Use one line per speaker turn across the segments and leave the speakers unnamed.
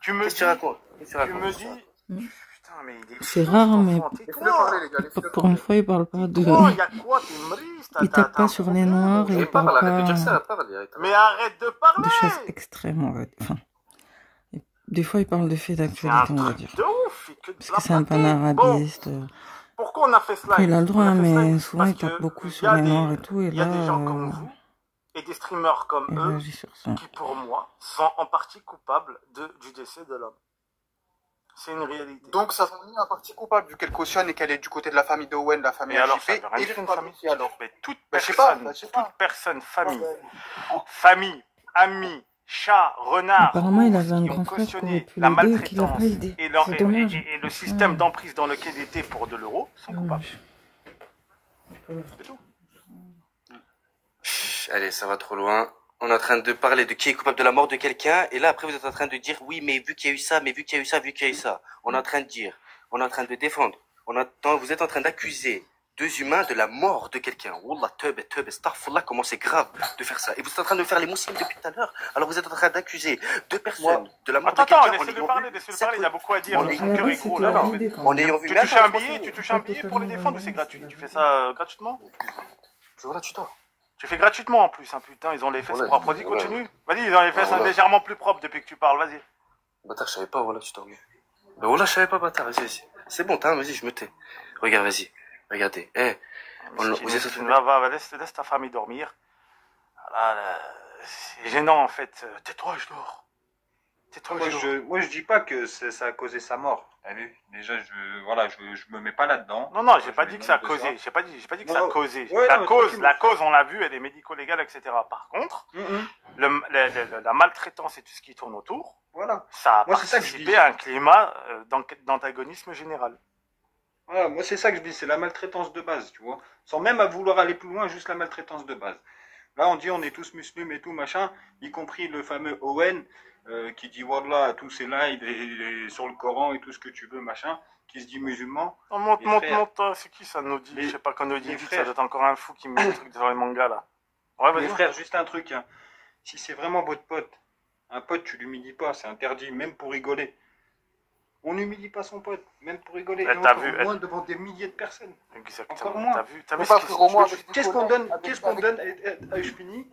Tu me
Qu'est-ce que tu
dis,
racontes? Qu'est-ce que tu
tu
racontes?
me dis,
Hmm.
putain, mais il est
C'est
fou,
rare,
cet
mais
enfant.
Laissez-le parler, les gars, laissez-le
pour une
parler.
fois, il parle pas de...
Tais-toi, il y a quoi? T'es mriche,
Il
t'as
tape
un
pas sur les
problème
noirs et
ou-
il
Mais
parle
parle, arrête de dire
pas
ça, parle.
Mais arrête de
de choses
parler!
extrêmes, on va dire. Enfin, des fois, il parle de faits
C'est un
d'actualité, on va
truc
dire.
de ouf, il fait que de
Parce que c'est un
blablabler. Bon,
panarabiste.
pourquoi on a fait cela?
Après, il a le droit,
On a fait cela
mais souvent,
parce
il tape
que
beaucoup
il y
sur
a
les
des,
noirs et tout. Et
il y a des
là,
gens comme vous et des streamers comme
il
eux
réagit sur ça.
qui, pour moi, sont en partie coupables du décès de l'homme. C'est une réalité.
Donc sa famille est en partie coupable, vu qu'elle cautionne et qu'elle est du côté de la famille d'Owen, la famille
Mais alors, ça
AJP,
veut rien
et
dire
les
une
familles
famille.
alors.
Mais toute
Bah, je sais pas,
personne,
bah, je sais pas.
toute personne, famille,
Oh,
famille, amis, chat, renard,
Apparemment, il
ours,
avait un
qui ont
grand frère qui aurait
cautionné
pu
la
l'aider et qu'il l'a
maltraitance
pas aidé.
et,
C'est dommage.
et le système d'emprise dans lequel il était pour de l'euro sont coupables. C'est tout.
Allez, ça va trop loin. On est en train de parler de qui est coupable de la mort de quelqu'un, et là, après, vous êtes en train de dire, oui, mais vu qu'il y a eu ça, mais vu qu'il y a eu ça, vu qu'il y a eu ça. On est en train de dire, on est en train de défendre, vous êtes en train d'accuser deux humains de la mort de quelqu'un. Wallah, teub, astaghfirullah, comment c'est grave de faire ça. Et vous êtes en train de faire les musulmans depuis tout à l'heure. Alors vous êtes en train d'accuser deux personnes de la mort
Attends,
de quelqu'un.
laissez-le parler, il y a beaucoup à dire.
On
Le
est-
son cœur est gros là.
En ayant vu
Tu
même
touches
pas
un
trois
billet,
secondes.
tu touches un billet pour les défendre ou c'est gratuit? Tu fais ça gratuitement?
voilà, tu dors.
Tu fais gratuitement en plus, hein, putain, ils ont les fesses
Ouais,
propres. Vas-y,
ouais.
continue. Vas-y, ils ont les fesses
Voilà.
légèrement plus propres depuis que tu parles, vas-y.
Bâtard, je savais pas, voilà, tu dormais. Ben voilà, je savais pas, bâtard, vas-y. C'est bon, t'as, vas-y, je me tais. Regarde, vas-y. Regardez. Vous êtes
Laisse ta famille dormir. Voilà, c'est gênant en fait. Tais-toi, je dors. Tais-toi, je dors.
Moi, je dis pas que ça a causé sa mort. T'as vu? Déjà, je me mets pas là-dedans.
Non, non, j'ai
Moi,
pas
je
dit que
vais
ça a
de
causé. J'ai pas dit que
Non,
ça a
non.
causé.
Ouais,
La
non,
cause,
tranquille.
on l'a vu, elle est médico-légale, etc. Par contre, la maltraitance et tout ce qui tourne autour,
Voilà.
ça a
Moi, c'est ça que je
participé
dis.
à un climat d'antagonisme général.
Voilà, moi, c'est ça que je dis, c'est la maltraitance de base, tu vois. Sans même à vouloir aller plus loin, juste la maltraitance de base. Là, on dit on est tous musulmans et tout, machin, y compris le fameux Owen, qui dit Wallah, tous ces là, il est sur le Coran et tout ce que tu veux, machin, qui se dit musulman.
Oh, monte,
Les
monte,
frères.
monte, c'est qui ça nous dit?
Les-
Je sais pas qu'on nous dit
les
vite,
frères.
ça doit être encore un fou qui met des trucs dans les mangas là. Ouais,
Mais
vas-y.
frère, juste un truc, hein. Si c'est vraiment votre pote, un pote, tu l'humilies pas, c'est interdit, même pour rigoler. On n'humilie pas son pote, même pour rigoler,
Elle
et
t'a
encore
vu,
moins devant des milliers de personnes.
Exactement.
Encore moins.
T'as vu
Faut pas,
ce qui
frérot, moi,
tu-
avec des
Qu'est-ce qu'on
collègues,
donne,
avec-
qu'est-ce qu'on donne, je finis,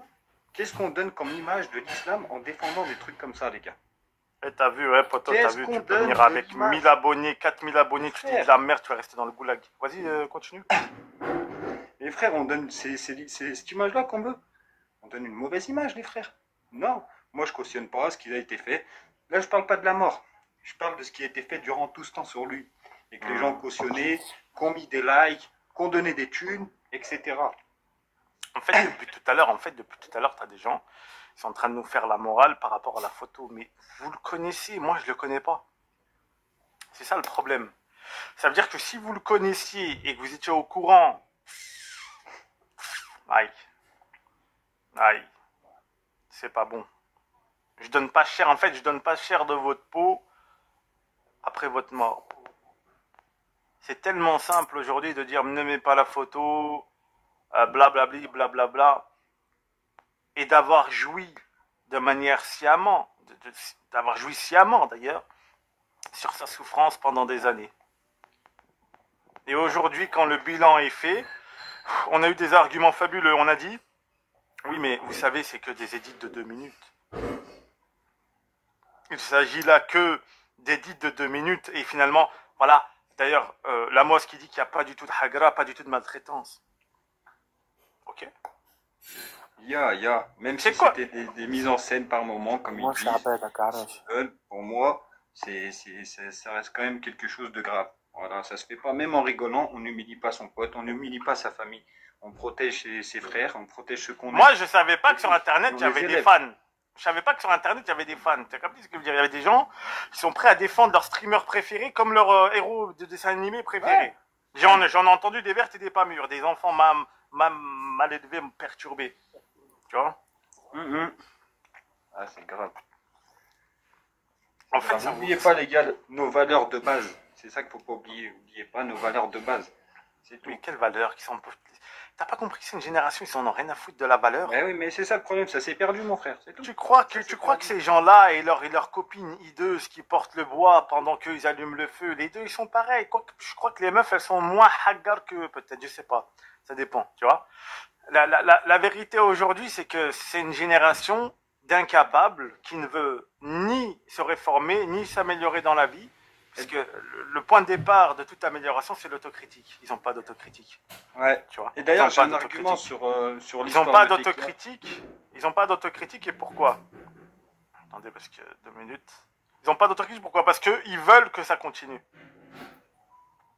qu'est-ce qu'on donne comme image de l'islam en défendant des trucs comme ça, les gars?
T'as vu, ouais, poto, t'as
Qu'est-ce
vu,
qu'on
tu peux
donne
venir
de
avec
l'image
1000 abonnés, 4000 abonnés, tu te dis
Frère.
de la merde, tu vas rester dans le goulag. Vas-y, continue.
Les frères, on donne, c'est cette image-là qu'on veut. On donne une mauvaise image, les frères. Non, moi je cautionne pas ce qui a été fait. Là, je parle pas de la mort. Je parle de ce qui a été fait durant tout ce temps sur lui. Et que les gens ont cautionné, qu'ont mis des likes, qu'ont donné des thunes, etc.
En fait, depuis tout à l'heure, t'as des gens qui sont en train de nous faire la morale par rapport à la photo. Mais vous le connaissez, moi je le connais pas. C'est ça le problème. Ça veut dire que si vous le connaissiez et que vous étiez au courant, aïe, c'est pas bon. Je donne pas cher, en fait, je donne pas cher de votre peau après votre mort. C'est tellement simple aujourd'hui de dire ne mets pas la photo, blablabli, blablabla, et d'avoir joui de manière sciemment, d'avoir joui sciemment d'ailleurs, sur sa souffrance pendant des années. Et aujourd'hui, quand le bilan est fait, on a eu des arguments fabuleux. On a dit, oui, mais vous savez, c'est que des édits de 2 minutes. Il s'agit là que d'édits de 2 minutes. Et finalement, voilà. D'ailleurs, la mosque qui dit qu'il n'y a pas du tout de hagra, pas du tout de maltraitance. Ok.
Il y a, même
C'est
si
quoi
c'était des mises en scène par moment, comme ils disent, pour moi, ça reste quand même quelque chose de grave. Voilà, ça se fait pas. Même en rigolant, on n'humilie pas son pote, on n'humilie pas sa famille. On protège ses frères, on protège ceux qu'on aime.
Moi, je savais pas que sur Internet,
On
il y avait
les
des
élève.
fans. Je savais pas que sur Internet, il y avait des fans. Tu as compris ce que je veux dire? Il y avait des gens qui sont prêts à défendre leur streamer préféré comme leur héros de dessin animé préféré.
Ouais.
J'en ai entendu des vertes et des pas mûres. Des enfants mal élevés, perturbés. Tu vois?
Ah, c'est grave.
En fait,
Alors, n'oubliez pas, les gars, nos valeurs de base. C'est ça qu'il faut pas oublier. N'oubliez pas nos valeurs de base. C'est tout.
Mais quelles valeurs qui sont... T'as pas compris que c'est une génération, ils en ont rien à foutre de la valeur.
Mais oui, mais c'est ça le problème, ça s'est perdu, mon frère, c'est tout.
Tu crois que ces gens-là et leurs copines hideuses qui portent le bois pendant qu'ils allument le feu, les deux ils sont pareils. Je crois que les meufs elles sont moins hagar que eux, peut-être, je sais pas. Ça dépend, tu vois. La vérité aujourd'hui, c'est que c'est une génération d'incapables qui ne veut ni se réformer, ni s'améliorer dans la vie. Parce que le point de départ de toute amélioration, c'est l'autocritique. Ils n'ont pas d'autocritique.
Ouais.
Tu vois.
Et d'ailleurs,
Ils
j'ai
ont
un
pas
argument
d'autocritique.
sur
Ils
l'histoire
n'ont pas
de Tekla.
d'autocritique. Ils n'ont pas d'autocritique et pourquoi? Attendez, parce que 2 minutes. Ils n'ont pas d'autocritique, pourquoi? Parce qu'ils veulent que ça continue.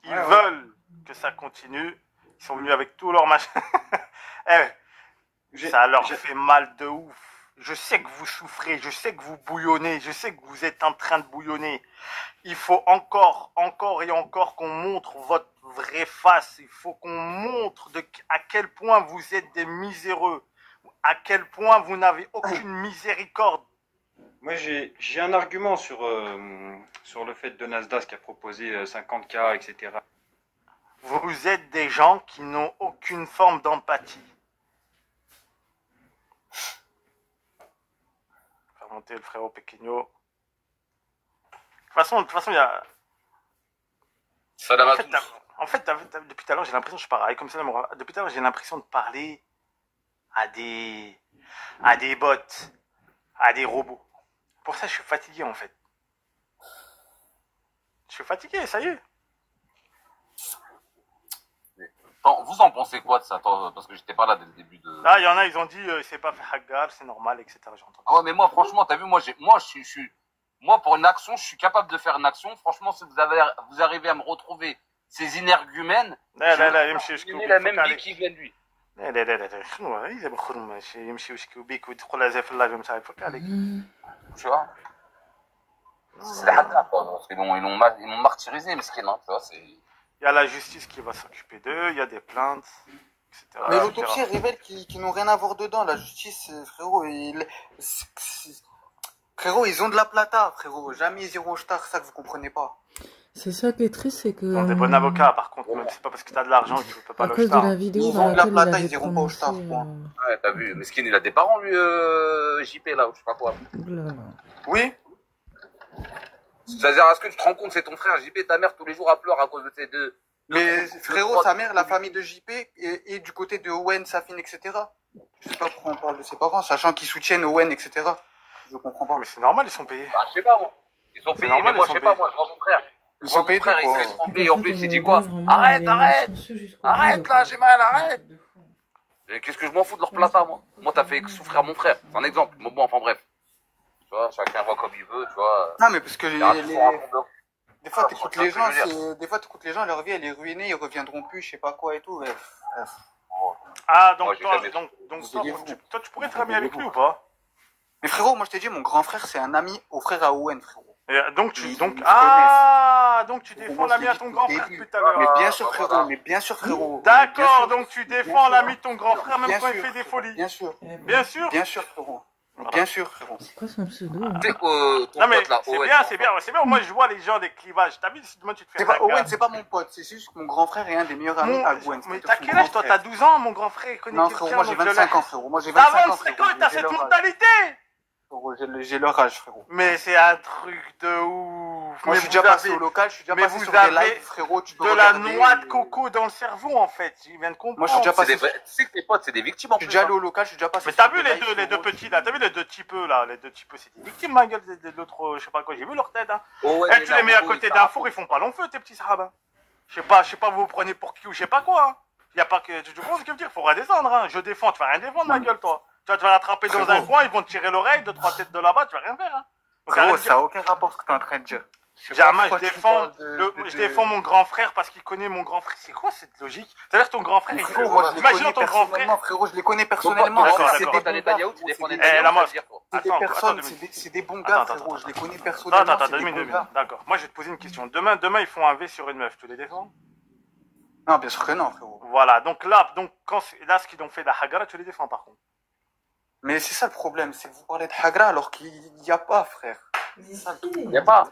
Ils veulent que ça continue. Ils sont venus avec tout leur machin. Ça leur fait mal de ouf. Je sais que vous souffrez, je sais que vous bouillonnez, je sais que vous êtes en train de bouillonner. Il faut encore et encore qu'on montre votre vraie face. Il faut qu'on montre à quel point vous êtes des miséreux. À quel point vous n'avez aucune miséricorde.
Moi, j'ai un argument sur le fait de Nasdaq qui a proposé 50K, etc.
Vous êtes des gens qui n'ont aucune forme d'empathie. Faire monter le frérot Pequeno. De toute façon, il y a...
Salam à tous.
En fait, depuis tout à l'heure, j'ai l'impression que je parle comme ça. Depuis tout à l'heure, j'ai l'impression de parler à des bots, à des robots. Pour ça, je suis fatigué, en fait. Je suis fatigué, ça y est.
Attends, vous en pensez quoi de ça? Attends, parce que j'étais pas là dès le début de...
Là, il y en a, ils ont dit, c'est pas fait hagar, c'est normal, etc. J'entends.
Ah ouais, mais moi, franchement, t'as vu, moi, pour une action, je suis capable de faire une action. Franchement, si vous arrivez à me retrouver ces énergumènes, je vais la même vie qui vient de lui. Tu vois? C'est la hada, quoi. Parce qu'ils l'ont martyrisé, mais ce qui est non, tu vois, c'est...
Il y a la justice qui va s'occuper d'eux, il y a des plaintes, etc.
Mais l'autopsie révèle qu'ils n'ont rien à voir dedans. La justice, frérot, frérot, ils ont de la plata, frérot. Jamais ils iront au shtar, ça que vous comprenez pas.
C'est ça qui est triste, c'est que...
Ils ont des bons avocats, par contre. C'est pas parce que t'as de l'argent que tu peux pas
à
le
cause de
shtar.
la vidéo
Ils
dans
ont de la
laquelle
plata,
il
ils
avait
iront pas au
prononcé,
shtar, point.
Ouais, t'as vu, mais Skin, il a des parents, lui, JP, là, ou je sais pas quoi.
Oula.
Oui.
C'est-à-dire, est-ce que tu te rends compte, c'est ton frère JP, ta mère, tous les jours, elle pleure à cause de ces deux.
Mais frérot, sa mère, la famille de JP, et du côté de Owen, Safin, etc. Je sais pas pourquoi on parle de ses parents, sachant qu'ils soutiennent Owen, etc. Je comprends pas.
Mais c'est normal, ils sont payés.
Bah, je sais pas, moi. Ils sont payés,
normal,
mais moi,
ils
je sais
sont
pas,
payés.
moi, je vois mon frère.
Ils sont payés
frère,
de
il
quoi?
s'est trompé, en plus, il dit quoi? Arrête, arrête là, j'ai mal, arrête. Et qu'est-ce que je m'en fous de leur plata, moi? Moi, t'as fait souffrir mon frère, c'est un exemple. Bon, enfin bref. Tu vois, chacun voit comme il veut, tu vois.
Non, mais parce que des fois,
Ah,
t'écoutes
c'est ce
les
que
gens,
je veux
des fois, t'écoutes les gens, leur vie, elle est ruinée, ils reviendront plus, je sais pas quoi et tout.
Ah, donc
Moi, j'ai
toi,
jamais-
toi, tu pourrais être ami avec lui ou pas?
Mais frérot, moi, je t'ai dit, mon grand frère, c'est un ami au frère à Owen, frérot.
Donc
Ils
donc tu défends
Moi, je
l'ami
t'ai
à
dit
ton
depuis
grand
le
frère
début.
depuis tout à l'heure.
Mais bien sûr, frérot, mais bien sûr, frérot.
D'accord,
Bien sûr.
donc tu défends l'ami de ton grand frère même
Bien
quand il
sûr,
fait des folies.
Bien sûr,
Bien sûr.
bien sûr, frérot. Bien sûr, frérot.
C'est quoi son pseudo hein?
Tu sais que ton
Non mais
pote là,
c'est
Owen,
bien, c'est bien, c'est bien. Moi je vois les gens des clivages. T'as vu si demain tu te fais
C'est pas,
hagar.
Owen, c'est pas mon pote, c'est juste que mon grand frère est un des meilleurs amis à Gwen.
Mais t'as quel âge toi? T'as 12 ans, mon grand frère il connaît
Non,
quelqu'un.
frérot, moi j'ai
donc je
25
l'ai-
ans, frérot. Moi j'ai
T'as
25 ans,
25
frérot.
ans, t'as
J'ai
cette
leur âge.
mentalité.
Frérot, j'ai leur âge, frérot.
Mais c'est un truc de ouf.
Moi, je suis déjà passé au local, je suis déjà
mais
passé
vous
sur des
avez
lives, frérot, tu peux
de la
regarder.
noix de coco dans le cerveau en fait. Il vient de comprendre.
Moi, je suis déjà
c'est
passé.
tu sais que tes potes, c'est des victimes en
Je suis
plus.
déjà allé au local, je suis déjà passé.
Mais
sur
t'as
des
vu les
lives,
deux
frérot.
petits là, t'as vu les deux typeux là, les deux typeux, c'est des victimes ma gueule de l'autre, je sais pas quoi, j'ai vu leur tête hein.
Owen,
Eh, tu les mets à côté d'un four, ils font pas long feu tes petits sarabins. Je sais pas, vous vous prenez pour qui ou je sais pas quoi. Hein. Y a pas que, tu vois ce que je veux dire, faut rien descendre hein. Je défends, tu vas rien défendre ma gueule toi. Tu vas te faire attraper dans un coin, ils vont te tirer l'oreille, 2-3 têtes de là-bas, tu vas rien faire hein. Donc,
Frérot,
arrête de
ça
dire-
n'a aucun rapport ce que t'es en train de dire.
Jamais,
pourquoi
je
tu
défends,
parles de-
je défends mon grand frère parce qu'il connaît mon grand frère. C'est quoi cette logique? C'est-à-dire que ton grand frère, il
Frérot, moi je les
imagine
connais
ton grand frère.
personnellement, frérot, je les connais
Ton
personnellement.
D'accord,
C'est
d'accord.
des bons gars, frérot,
tu défends
c'est
les
des-
Eh, la mosse.
c'est des
Attends,
personnes,
attends,
c'est des bons gars,
attends,
frérot, je les connais
Attends,
personnellement,
attends,
c'est des bons
2 minutes.
gars.
D'accord. Moi, je vais te poser une question. Demain, ils font un V sur une meuf. Tu les défends?
Non, bien sûr que non, frérot.
Voilà. Donc là, là, ce qu'ils ont fait de la hagara, tu les défends par contre.
Mais c'est ça le problème, c'est que vous parlez de Hagra alors qu'il n'y a pas, frère.
Il y a pas.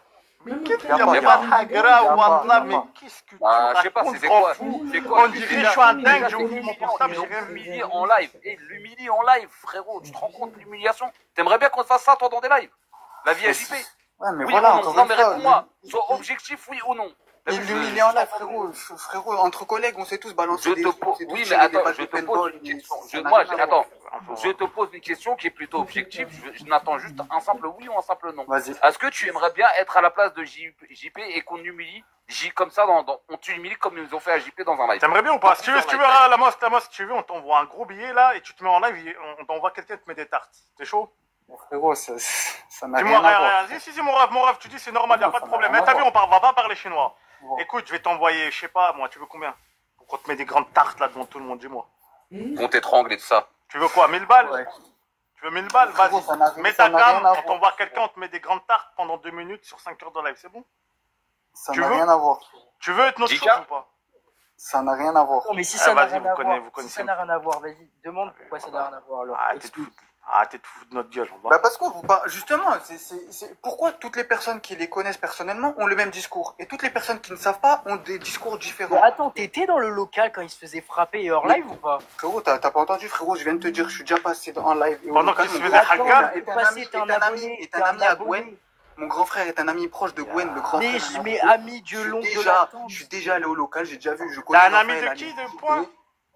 Qu'est-ce
Y a
qu'il y a,
pas,
mais
y a
pas
pas.
Hagra,
Y a
Wallah,
pas.
mais qu'est-ce que tu
Bah, je sais pas,
racontes,
c'est
grand
quoi?
fou?
C'est quoi?
On dirait que je suis un dingue, j'ai
Déjà,
oublié mon portable, j'ai rien vu.
l'humilier en live. Et l'humilier en live, frérot. Tu te rends compte l'humiliation? T'aimerais bien qu'on te fasse ça, toi, dans des lives? La vie à JP?
Ouais, mais
Oui
voilà,
ou non?
encore
Non,
une
mais
fois.
réponds-moi. Sois objectif, oui ou non? T'as
Il
vu,
l'humilie en live, frérot, entre collègues, on sait tous balancer
Je
des
te
trucs,
pose,
c'est tout
oui, mais
tirer des
attends,
balles
je
de
te pose
paintball,
une
mais
question.
ça n'a rien à voir.
Je te pose une question qui est plutôt objective. Je n'attends juste un simple oui ou un simple non.
Vas-y.
Est-ce que tu aimerais bien être à la place de JP et qu'on humilie comme ça on t'humilie comme ils nous ont fait à JP dans un live?
T'aimerais bien ou pas? Si tu veux, la mosque, si tu veux, on t'envoie un gros billet là et tu te mets en live et on t'envoie quelqu'un te met des tartes. T'es chaud?
Frérot, ça n'a
Dis-moi,
rien à voir.
si, mon rêve, tu dis c'est normal, y a
Non,
pas
ça
de
n'a
problème.
rien
Mais t'as
à
vu, on va pas parler chinois.
Bon.
Écoute, je vais t'envoyer, je sais pas, moi, tu veux combien? Pour qu'on te mette des grandes tartes là devant tout le monde, dis-moi.
Qu'on t'étrangle et tout ça.
Tu veux quoi, 1000 balles?
Ouais.
Tu veux 1000 balles?
Frérot, ça n'a-
Vas-y. Mets
ça
ta
n'a rien
cam,
à
on
voir.
t'envoie quelqu'un, on te met des grandes tartes pendant 2 minutes sur 5 heures de live, c'est bon?
Ça
Tu
n'a
veux
rien à voir.
Tu veux être notre
Jika
chose ou pas?
Ça n'a rien à voir.
Non, mais si
Ah,
ça n'a
vas-y,
rien à
vous
voir,
connaissez.
si ça n'a rien à voir, vas-y, demande pourquoi ça n'a rien à voir alors.
Arrêtez de foutre de notre gueule, on va.
Bah parce que vous parlez, justement, pourquoi toutes les personnes qui les connaissent personnellement ont le même discours et toutes les personnes qui ne savent pas ont des discours
Mais
différents.
attends, t'étais dans le local quand il se faisait frapper et hors live ou pas?
Frérot, t'as pas entendu, frérot, je viens de te dire, je suis déjà passé en live. Et au
Pendant
local,
qu'il se
mon
faisait
grand
hacker,
frère
t'es
est un
passé,
ami-
t'es un
est un
abonné,
ami- est
t'es
un
un
ami à
abonné.
Gwen. Mon grand frère est un ami proche de Gwen, le grand frère. de mon
Mais
frère.
ami Dieu long de
Je
l'attente.
suis déjà allé au local, j'ai déjà vu, je connais.
T'as un ami
Raphaël,
de
ami
qui, de
JP,
point?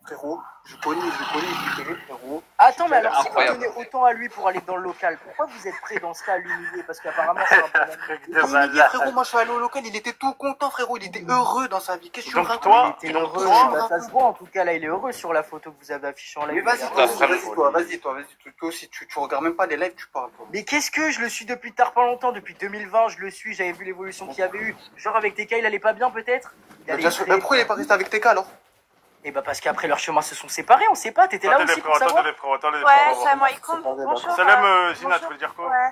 Frérot, je connais JP, frérot.
Attends, mais alors si vous
Incroyable.
tenez autant à lui pour aller dans le local, pourquoi vous êtes prêt dans ce cas à l'humilier? Parce qu'apparemment c'est un bon ami.
Il est humilié, frérot, moi je suis allé au local, il était tout content, frérot, il était heureux dans sa vie. Qu'est-ce que tu me
Donc
racontes?
toi,
Il était
donc
heureux,
toi,
bah, ça se voit en tout cas là, il est heureux sur la photo que vous avez affichée en
Mais
live.
vas-y,
Regarde.
toi,
Ça,
vas-y, toi, aussi, tu regardes même pas les lives, tu parles, toi.
Mais qu'est-ce que je le suis depuis tard pas longtemps, depuis 2020, je le suis, j'avais vu l'évolution qu'il y avait eu. Genre avec TK, il allait pas bien peut-être? Il allait
Bien sûr,
très-
mais pourquoi il est pas resté avec TK alors?
Et bah parce qu'après leurs chemins se sont séparés, on sait pas, t'étais là
attendez
aussi
les
pour
frères,
savoir?
attendez les
Ouais,
frères.
salam alaikum. Bonjour.
Salam, Zina, tu
bonjour.
veux dire quoi?
Ouais.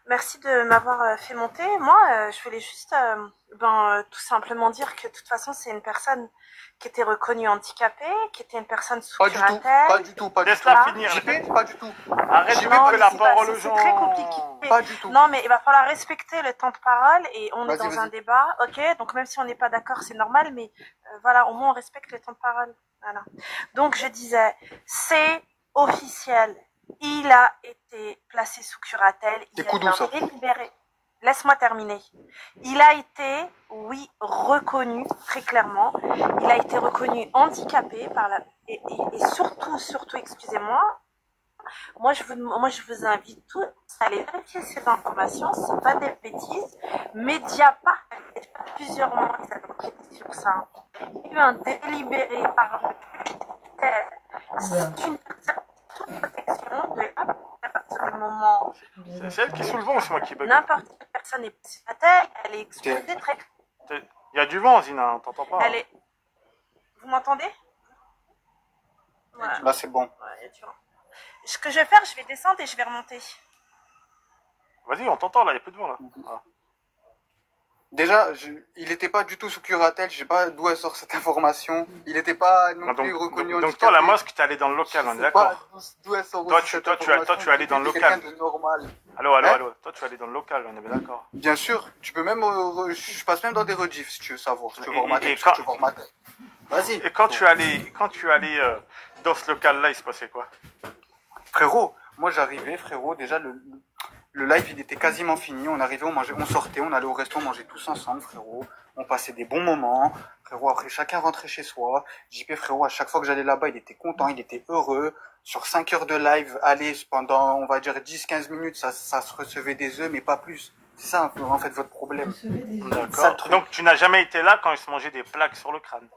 Merci de m'avoir fait monter. Moi, je voulais juste tout simplement dire que de toute façon, c'est une personne qui était reconnue handicapée, qui était une personne sous
Pas du tout,
curatelle.
pas du tout, pas du tout.
Laisse-la finir.
JP, pas du tout.
Arrête de
Non,
mettre
mais
la
c'est
parole
pas-
aux
c'est
gens.
très compliqué.
Pas du tout.
Non, mais il va falloir respecter le temps de parole et on est
Vas-y,
dans un
vas-y.
débat, ok? Donc même si on n'est pas d'accord, c'est normal, mais voilà, au moins on respecte le temps de parole. Voilà. Donc je disais, c'est officiel. Il a été placé sous curatelle.
C'est
Il a
coup doux, ça.
été libéré. Laisse-moi terminer. Il a été, oui, reconnu très clairement. Il a été reconnu handicapé par la et surtout, excusez-moi. Moi, je vous invite tous à aller vérifier ces informations. C'est pas des bêtises. Mediapart, il y a plusieurs mois, ils avaient enquêté sur ça. Il y a eu un délibéré par c'est une protection de à partir du moment
C'est elle qui est sous le vent, c'est moi qui bug.
n'importe quelle personne est à terre, elle est exposée très.
Il y a du vent, Zina, on t'entend pas.
Elle est. Vous m'entendez? Voilà.
Là, c'est bon.
Ouais, il y a du vent. Ce que je vais faire, je vais descendre et je vais remonter.
Vas-y, on t'entend là, il y a plus de vent là. Ah.
Déjà, il n'était pas du tout sous curatelle, je sais pas d'où elle sort cette information. Il n'était pas non
Ah,
plus reconnu
donc
handicapé.
toi, la mosque, t'es allé dans le local, on est
Je sais pas
d'accord?
d'où elle sort
Toi,
aussi
tu-
cette
toi, tu
information.
es allé dans le
C'est
local.
quelqu'un de normal.
Allô,
Hein?
toi tu es allé dans le local, on est bien d'accord.
Bien sûr, tu peux même, je passe même dans des rediffs si tu veux savoir, si tu veux voir ma
Et
tête, si
quand-
tu veux voir ma tête. Vas-y.
Et quand tu es allé dans ce local-là, il se passait quoi?
Frérot, moi j'arrivais, frérot, déjà le live il était quasiment fini, on arrivait, on mangeait, on sortait, on allait au resto, on mangeait tous ensemble, frérot. On passait des bons moments, frérot, après chacun rentrait chez soi. JP, frérot, à chaque fois que j'allais là-bas, il était content, il était heureux. Sur 5 heures de live, allez, pendant, on va dire 10-15 minutes, ça se recevait des œufs, mais pas plus. C'est ça, en fait, votre problème. Ça, le
D'accord.
truc.
Donc tu n'as jamais été là quand ils se mangeaient des plaques sur le crâne.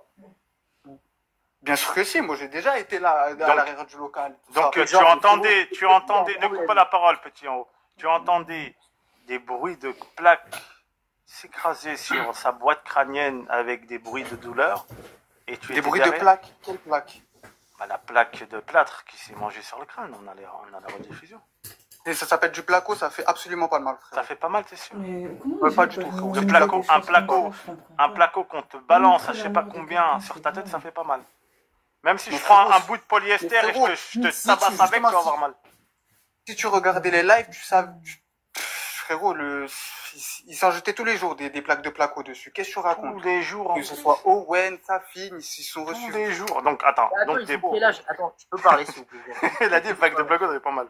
Bien sûr que si, moi j'ai déjà été là, à l'arrière du local. tout
Donc
ça.
tu entendais, ne coupe pas la parole, petit en haut. Tu entendais des bruits de plaques s'écraser sur sa boîte crânienne avec des bruits de douleur. Et tu
Des
étais
bruits de
derrière.
plaques. Quelle plaque?
Bah, la plaque de plâtre qui s'est mangée sur le crâne, on a la rediffusion.
Et ça s'appelle du placo, ça fait absolument pas de mal, frère.
Ça fait pas mal, t'es sûr?
Ouais, pas du tout, frérot.
Un placo qu'on te balance à je sais pas combien sur ta tête, ça fait pas mal. Même si
Mais
je prends
frérot,
un bout de polyester
mais
et
frérot,
je te
si
tabasse
tu-
avec, tu vas
justement,
avoir mal.
Si tu regardais les lives, tu savais, frérot, il s'en jetait tous les jours des plaques de placo dessus. Qu'est-ce que tu racontes?
Tous les jours.
Que ce soit Owen, Safin, ils sont
Tous
reçus.
les jours. Donc, attends.
Attends,
Donc,
ils
t'es
ont
beau.
quel âge? Attends, tu peux parler s'il vous plaît.
Il a dit plaque de placo, ça fait pas mal.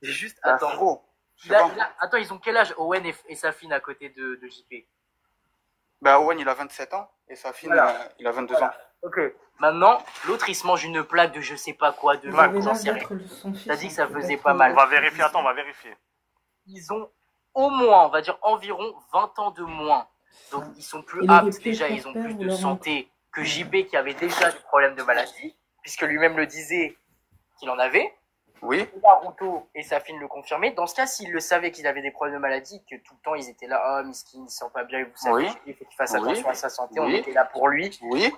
J'ai juste,
Bah,
attends.
frérot, je sais pas.
Attends, ils ont quel âge Owen et Safin à côté de JP?
Bah, Owen, il a 27 ans et Safin,
Voilà.
il a 22 ans.
Ok. Maintenant, l'autre, il se mange une plaque de je sais pas quoi, de
Vous avez
l'air
j'en sais rien.
d'être son fils,
T'as dit que ça
hein,
faisait
peut-être
pas
que-
mal.
On va vérifier. Attends, on va vérifier.
Ils ont au moins, on va dire environ 20 ans de moins. Donc, ils sont plus
Il aurait
aptes
pu
déjà,
être
ils ont
leur
plus
père
de
ou leur
santé que JP qui avait déjà des problèmes de maladie, puisque lui-même le disait qu'il en avait.
Oui.
Naruto et Safin le confirmaient. Dans ce cas, s'ils le savaient qu'ils avaient des problèmes de maladie, que tout le temps ils étaient là, oh, miskin, il se sent pas bien, vous savez,
Oui.
il faut qu'il fasse
Oui.
attention à sa santé, on
Oui.
était là pour lui.
Oui.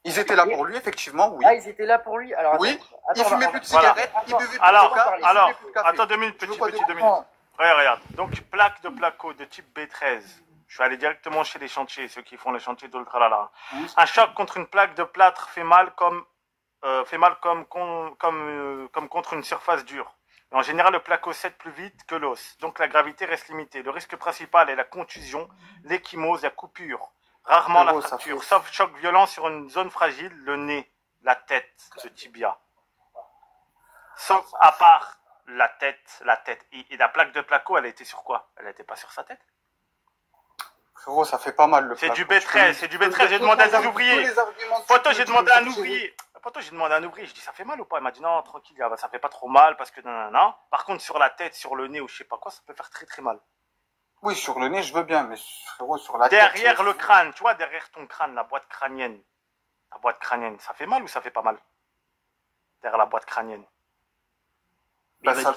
Ils étaient là pour lui, effectivement, oui.
Ah, ils étaient là pour lui. Alors,
Oui.
attends,
Il fumait
attends,
plus de
Voilà.
cigarettes, il buvait plus de
Alors,
coca, il
alors,
buvait plus de café.
attends 2 minutes,
Tu veux
petit,
quoi
petit,
de
2
plus?
minutes. Regarde. Donc, plaque de placo de type B13. Je suis allé directement chez les chantiers, ceux qui font les chantiers d'Ultralala. Un choc contre une plaque de plâtre fait mal comme contre une surface dure. Et en général, le placo cède plus vite que l'os. Donc, la gravité reste limitée. Le risque principal est la contusion, l'échymose, la coupure. Rarement la
Frérot, ça
fracture.
fait-
Sauf choc violent sur une zone fragile, le nez, la tête, le tibia. Sauf à part la tête. Et la plaque de placo, elle était sur quoi? Elle n'était pas sur sa tête?
Frérot, ça fait pas mal le
C'est
placo.
du B13, c'est du B13, j'ai demandé à des ouvriers. Poto, j'ai demandé à un ouvrier. Poto, j'ai demandé à un ouvrier, je dis ça fait mal ou pas? Il m'a dit non, tranquille, ça fait pas trop mal parce que non. Par contre, sur la tête, sur le nez ou je sais pas quoi, ça peut faire très très mal.
Oui, sur le nez, je veux bien, mais frérot, sur la tête.
Derrière le crâne, tu vois, derrière ton crâne, la boîte crânienne. La boîte crânienne, ça fait mal ou ça fait pas mal? Derrière la boîte crânienne.
Bah,
il,
ça-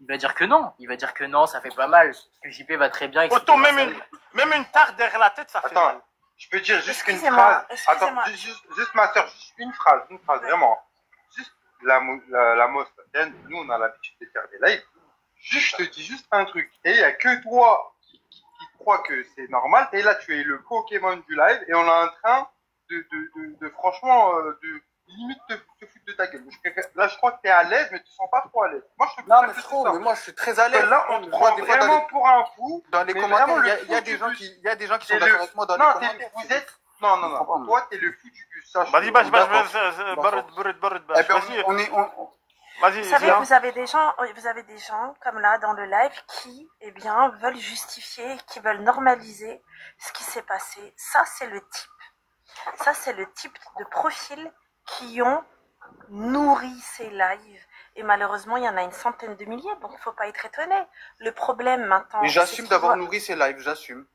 va dire que non. Il va dire que non, ça fait pas mal. Que JP va très bien.
Poto, même une tarte derrière la tête, ça fait
Attends,
mal.
je peux dire juste qu'une
Excusez-moi,
phrase.
excusez-moi.
Attends, juste ma soeur, juste une phrase, vraiment. Juste la mosque. Nous, on a l'habitude de faire des lives. Juste, je te dis juste un truc. Et il n'y a que toi qui crois que c'est normal. Et là, tu es le Pokémon du live. Et on est en train de franchement, limite te foutre de ta gueule. Là, je crois que tu es à l'aise, mais tu ne sens pas trop à l'aise. Moi, je te
Non,
préfère
mais
juste
frérot,
ça.
mais moi, je suis très à l'aise.
Là, on te
Je
prend
vois des fois
vraiment pour un fou.
dans les
mais
commentaires,
vraiment, le
il y a
fou
des
du
gens
bus.
qui, il y a des gens qui sont
C'est
d'accord
le-
avec moi dans
Non,
les
t'es-
commentaires.
vous êtes. Non,
Je comprends pas,
Toi, t'es le fou du bus. Ça, je
Vas-y,
te-
vas-y,
D'accord. Eh ben,
vas-y,
on est,
vas-y,
Vous savez,
viens.
vous avez des gens comme là dans le live qui, eh bien, veulent justifier, qui veulent normaliser ce qui s'est passé. Ça, c'est le type de profil qui ont nourri ces lives. Et malheureusement, il y en a une centaine de milliers, donc il faut pas être étonné. Le problème maintenant.
mais
c'est
j'assume
qu'ils
d'avoir
voient-
nourri ces lives, j'assume.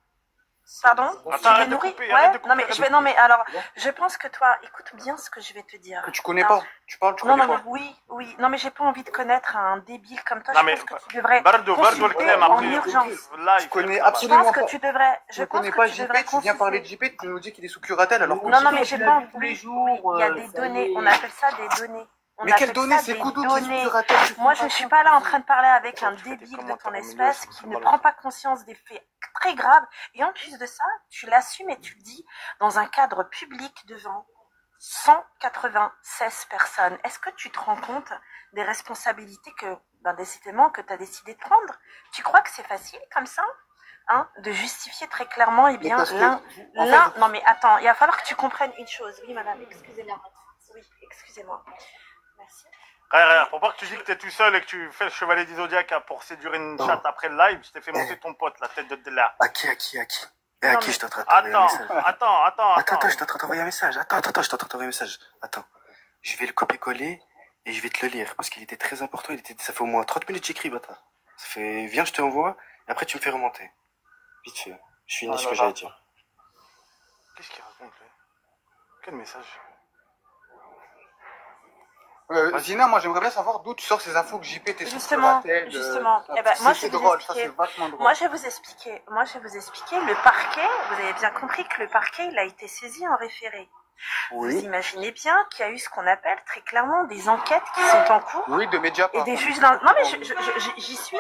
Pardon?
Attends,
Tu
arrête
les
de
nourris?
couper, arrête de couper,
Non mais
arrête
je
de
vais, non mais alors, je pense que toi, écoute bien ce que je vais te dire.
Que tu connais
Non.
pas. Tu parles, tu
Non,
connais
non,
pas.
mais oui. Non, mais j'ai pas envie de connaître un débile comme toi.
Non,
Je
mais-
pense que tu devrais
Bardo, le
consulter
clem
en
après.
urgence.
Là,
Tu connais
Je
absolument
pense que
pas.
tu devrais. Je
Tu
pense
connais
que
pas
tu
JP,
devrais
tu viens parler de
consulter.
JP, tu nous dis qu'il est sous curatelle alors que
Non, non, mais
Tu
j'ai
l'as
pas.
vu tous les jours.
Il y a des données. On appelle ça des données. On
Mais
appelle
quelles données?
ça
C'est
des
Koudou qui est sous
données.
curatelle.
Moi, je ne suis pas là en train de parler avec un
Tu fais des
débile de
commentaires
ton
au milieu,
espèce
c'est
qui
très
ne
mal.
prend pas conscience des faits très graves. Et en plus de ça, tu l'assumes et tu le dis dans un cadre public devant 196 personnes. Est-ce que tu te rends compte des responsabilités que, décidément, que tu as décidé de prendre? Tu crois que c'est facile comme ça, hein, de justifier très clairement, eh bien,
parce que,
non mais attends, il va falloir que tu comprennes une chose. Oui, madame, excusez-moi. Oui, excusez-moi. Merci.
Regarde, pour pas que tu dis que t'es tout seul et que tu fais le chevalier du Zodiac pour séduire une chatte après le live, je t'ai fait monter ton pote, la tête de là.
À qui Et à
Non,
qui
mais-
je t'entends t'envoyer un message
Attends.
Attends, je t'entends t'envoyer un message. Attends, je t'entends t'envoyer un message. Attends. Je vais le copier-coller et je vais te le lire parce qu'il était très important. Ça fait au moins 30 minutes que j'écris, bâtard. Viens, je te envoie et après tu me fais remonter. Vite fait. Je finis ce que j'allais dire.
Qu'est-ce qu'il raconte, là? Quel message?
Zina, moi j'aimerais bien savoir d'où tu sors ces infos que JP t'es sous
Justement.
curatelle.
Eh ben, moi, je
c'est
vais vous
drôle, ça
expliquer.
c'est vachement drôle.
Moi, je vais vous expliquer. Le parquet, vous avez bien compris que le parquet, il a été saisi en référé. Vous
Oui.
imaginez bien qu'il y a eu ce qu'on appelle très clairement des enquêtes qui sont en cours
Oui, de Mediapart.
et des juges dans... Non, mais j'y suis.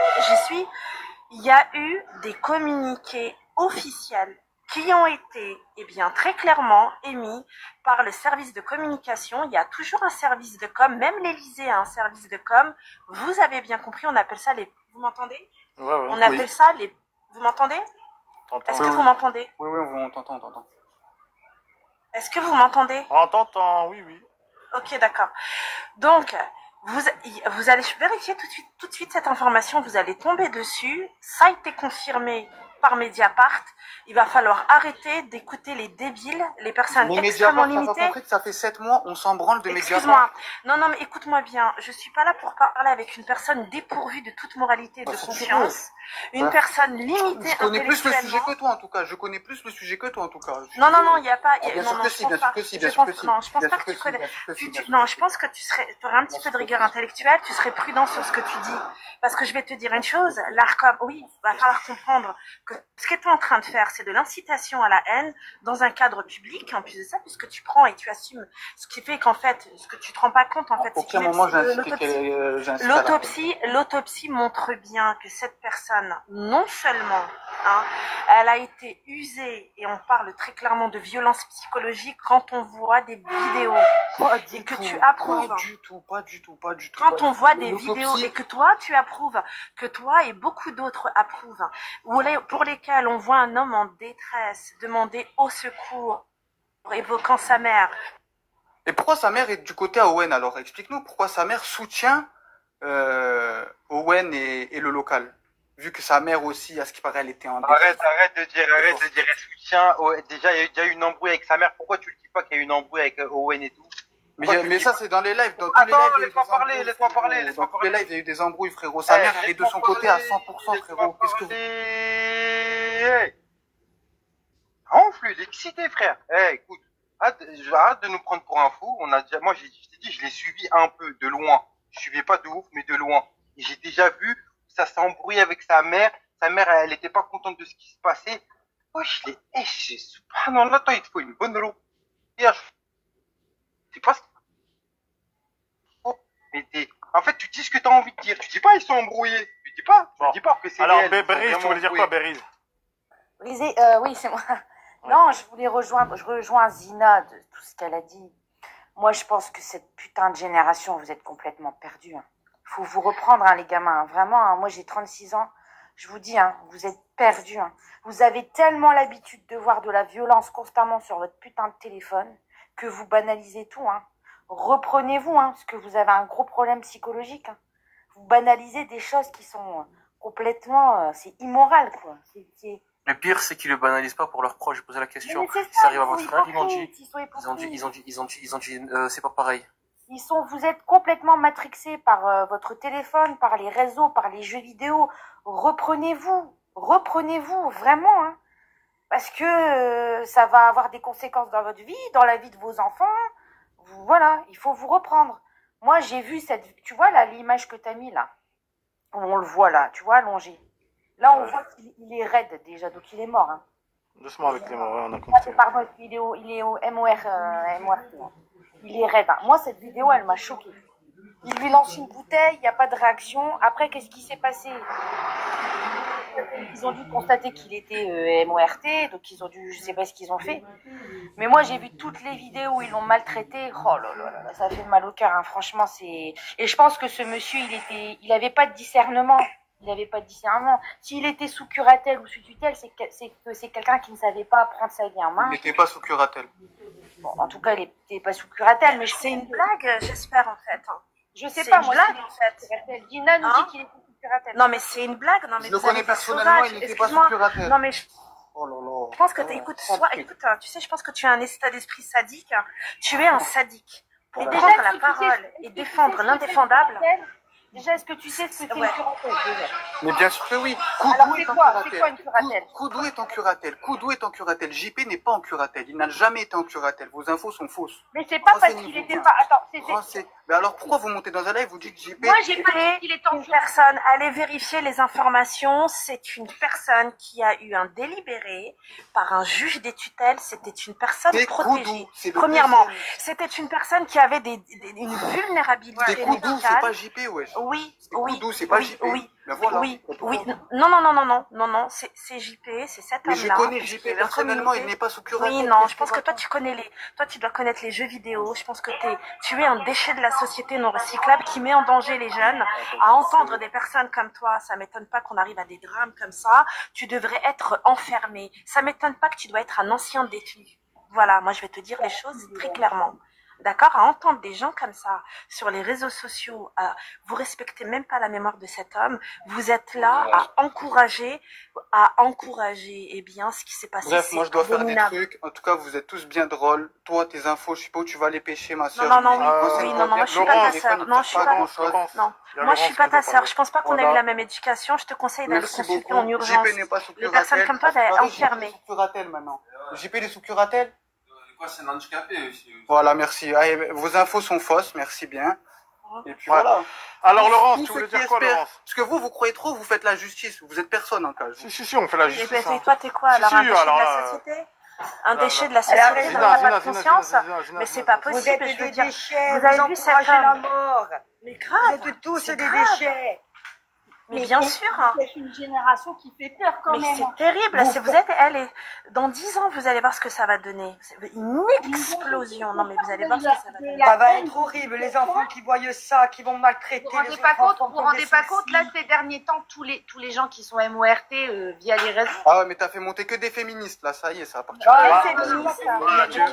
Il y a eu des communiqués officiels qui ont été, eh bien, très clairement émis par le service de communication. Il y a toujours un service de com, même l'Élysée a un service de com. Vous avez bien compris, on appelle ça les... Vous m'entendez?
Ouais.
On appelle ça les... Vous m'entendez?
T'entends.
Est-ce que vous m'entendez?
Oui, on t'entend, on t'entend.
Est-ce que vous m'entendez?
On t'entend, oui, oui.
Ok, d'accord. Donc, vous allez vérifier tout de suite cette information, vous allez tomber dessus. Ça a été confirmé par Mediapart. Il va falloir arrêter d'écouter les débiles, les personnes
Mais
extrêmement
Mediapart, t'as pas
limitées.
compris que ça fait 7 mois, on s'en branle de Mediapart.
Excuse-moi. Non, mais écoute-moi bien. Je suis pas là pour parler avec une personne dépourvue de toute moralité et de conscience. Une personne limitée
Je connais plus le sujet
intellectuellement.
que toi, en tout cas. Je connais plus le sujet que toi, en tout cas.
Non, il n'y a pas.
Bien
Non,
sûr que si, bien sûr que si, bien
je
sûr
pense,
que si.
non, je pense
Bien
pas
sûr
que
que
tu
si,
connais.
bien sûr que si, bien sûr
Non,
que
je
si.
pense que tu aurais un petit peu de rigueur intellectuelle, tu serais prudent sur ce que tu dis. Parce que je vais te dire une chose, l'ARCOM, oui, il va falloir comprendre que ce que tu es en train de faire, c'est de l'incitation à la haine dans un cadre public, en plus de ça, puisque tu prends et tu assumes, ce qui fait qu'en fait, ce que tu te rends pas compte, en fait,
À
c'est
aucun
que
moment j'ai incité
l'autopsie montre bien que cette personne, non seulement, elle a été usée, et on parle très clairement de violence psychologique quand on voit des vidéos et que tu approuves.
Pas du tout.
Quand on voit des vidéos et que toi tu approuves, que toi et beaucoup d'autres approuvent, pour lesquels on voit un homme en détresse demander au secours, évoquant sa mère.
Et pourquoi sa mère est du côté à Owen alors? Explique-nous pourquoi sa mère soutient Owen et le local. Vu que sa mère aussi, à ce qui paraît, elle était en détresse.
Arrête de dire elle soutient. Déjà, il y a déjà eu une embrouille avec sa mère. Pourquoi tu le dis pas qu'il y a eu une embrouille avec Owen et tout?
Mais ça, c'est dans les lives. Dans tous les lives, il y a eu des embrouilles.
Laisse-moi parler.
Dans tous les lives, il y a eu des embrouilles, frérot. Sa mère, elle est de son côté à 100%, frérot. Qu'est-ce que vous...
Enfle, il est excité, frère. Écoute, arrête de nous prendre pour un fou. Moi, je t'ai dit, je l'ai suivi un peu, de loin. Je suivais pas de ouf, mais de loin. Et j'ai déjà vu, ça s'est embrouillé avec sa mère. Sa mère, elle était pas contente de ce qui se passait. Oh, subhanallah, attends, il te faut une bonne loupe. C'est pas ce en fait, tu dis ce que tu as envie de dire. Tu dis pas ils sont embrouillés. Tu dis pas.
Bon.
Tu dis pas que c'est
Alors,
réel.
Bérise, tu voulais dire quoi, Bérise?
Brisé, oui, c'est moi. Non, je rejoins Zina de tout ce qu'elle a dit. Moi, je pense que cette putain de génération, vous êtes complètement perdus. Faut vous reprendre, les gamins. Vraiment, moi, j'ai 36 ans. Je vous dis, vous êtes perdus. Vous avez tellement l'habitude de voir de la violence constamment sur votre putain de téléphone que vous banalisez tout. Reprenez-vous, parce que vous avez un gros problème psychologique. Vous banalisez des choses qui sont complètement... c'est immoral, quoi.
Le pire, c'est qu'ils le banalisent pas pour leurs proches. J'ai posé la question.
Mais c'est
Si ça
ça,
arrive à votre frère, ils ont dit, c'est pas pareil.
Vous êtes complètement matrixés par votre téléphone, par les réseaux, par les jeux vidéo. Reprenez-vous, vraiment, parce que ça va avoir des conséquences dans votre vie, dans la vie de vos enfants. Voilà, il faut vous reprendre. Moi, j'ai vu tu vois là, l'image que t'as mis là, où on le voit là, tu vois, allongé. Là, on voit qu'il est raide déjà, donc il est mort.
Doucement avec les mots, on a compris.
Pardon, il est au MORT. Il est raide. Moi, cette vidéo, elle m'a choquée. Il lui lance une bouteille, il n'y a pas de réaction. Après, qu'est-ce qui s'est passé? Ils ont dû constater qu'il était MORT, donc je sais pas ce qu'ils ont fait. Mais moi, j'ai vu toutes les vidéos où ils l'ont maltraité. Oh là là là, ça fait mal au cœur. Franchement, et je pense que ce monsieur, il avait pas de discernement. S'il était sous curatelle ou sous tutelle, c'est que c'est quelqu'un qui ne savait pas prendre sa vie en main.
Il n'était pas sous curatelle.
Bon, en tout cas, il n'était pas sous curatelle, mais
C'est une blague, j'espère, en fait.
Je sais
C'est
pas,
une
moi,
blague, en fait.
Dina nous dit qu'il est sous curatelle.
Non, mais c'est une blague. Non, mais
Je le
vous allez
connais
être
personnellement,
sauvage.
il n'était pas sous
Excuse-moi.
curatelle.
Non, mais
Oh là là.
je pense que écoute, tu sais, je pense que tu as un état d'esprit sadique. Tu es un sadique. Pour
Mais déjà,
prendre
est-ce
la
que tu sais-
parole
est-ce
et
que tu
défendre
sais ce que
l'indéfendable.
c'est une curatelle? Déjà, est-ce que tu sais ce que c'est
Ouais.
une curatelle déjà?
Mais bien sûr que oui.
Alors,
Koudou
c'est
est en
quoi une
curatelle.
curatelle?
Koudou est en curatelle. Koudou est en curatelle. JP n'est pas en curatelle. Il n'a jamais été en curatelle. Vos infos sont fausses.
Mais c'est pas parce qu'il
Renseignez-vous.
était pas... Attends,
Mais alors pourquoi vous montez dans un live, vous dites que JP...
Moi, j'ai pas dit qu'il était en
Une
curatelle.
personne, allez vérifier les informations. C'est une personne qui a eu un délibéré par un juge des tutelles. C'était une personne
C'est
protégée.
Koudou. C'est le
Premièrement,
deuxième.
c'était une personne qui avait une vulnérabilité
C'est Koudou, c'est
médicale.
pas JP, wesh.
Oui,
C'est
oui,
Koudou, c'est pas
oui,
JP.
oui.
Ben voilà.
Oui, oui. Non, c'est JP, c'est cet
Mais je
homme-là.
connais JP personnellement, il n'est pas sous curatelle.
Oui, non, je pense que toi, toi, tu dois connaître les jeux vidéo. Je pense que tu es un déchet de la société non recyclable qui met en danger les jeunes. À entendre des personnes comme toi, ça m'étonne pas qu'on arrive à des drames comme ça. Tu devrais être enfermé. Ça m'étonne pas que tu dois être un ancien détenu. Voilà, moi, je vais te dire les choses très clairement. D'accord, à entendre des gens comme ça sur les réseaux sociaux, vous respectez même pas la mémoire de cet homme, vous êtes là à encourager, eh bien, ce qui s'est passé.
Bref, moi je dois faire des trucs. En tout cas, vous êtes tous bien drôles. Toi, tes infos, je sais pas où tu vas les pêcher, ma soeur.
Non, moi je suis pas ta sœur. Non, je suis pas. Non, moi je suis pas ta sœur. Je pense pas qu'on ait eu la même éducation. Je te conseille d'aller consulter en urgence.
JP n'est pas sous
Les personnes comme toi, d'aller enfermer.
Sous curatelle maintenant. JP il est sous curatelle.
Quoi, c'est un handicapé aussi.
Voilà, merci. Allez, vos infos sont fausses, merci bien. Et puis voilà.
Alors Laurence,
Tous
tu voulais
ceux qui
dire quoi
espèrent-
Laurence?
Parce que vous croyez trop, vous faites la justice. Vous êtes personne en cas.
Si, on fait la justice.
Et toi, t'es quoi alors? Un déchet de la société? Un déchet de la société, ça n'a pas de conscience? Mais c'est pas possible,
Vous êtes
je veux
des
dire.
déchets,
Vous avez vu cet
encouragez la
homme?
mort.
Mais grave.
Vous êtes tous
c'est
des
grave.
déchets.
Mais bien sûr.
C'est une génération qui fait peur quand
Mais
même.
c'est terrible. Si vous êtes, dans 10 ans, vous allez voir ce que ça va donner. Une explosion. Non, mais vous allez voir ce que ça va donner.
Ça va être horrible. Les enfants qui voient ça, qui vont maltraiter
Vous vous
les
rendez pas
autres
compte,
enfants
vous
pour
rendez
des
pas compte,
soucis.
là, ces derniers temps, tous les gens qui sont MORT via les réseaux.
Ah ouais, mais t'as fait monter que des féministes là, ça y est, ça va partir.
Ah, féministe, mais de quel tu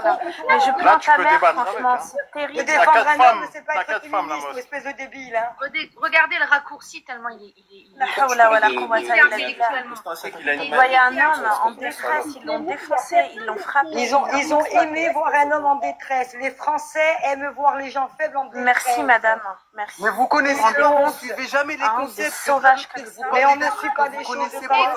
parles? Mais je plains ta mère, franchement, c'est terrible.
De défendre un homme, c'est pas
T'as
être
4 femmes
féministe,
là-bas.
espèce de débile. Hein.
Regardez le raccourci tellement il est
La hawla wa la quwwata illa billah.
intellectuellement.
Il voyait un homme en détresse, ils l'ont défoncé, ils l'ont frappé.
Ils ont aimé voir un homme en détresse. Les Français aiment voir les gens faibles en détresse.
Merci madame, merci.
Mais vous connaissez pas, vous suivez jamais les concepts.
Des sauvages comme ça.
Mais on ne suit pas des choses de pas.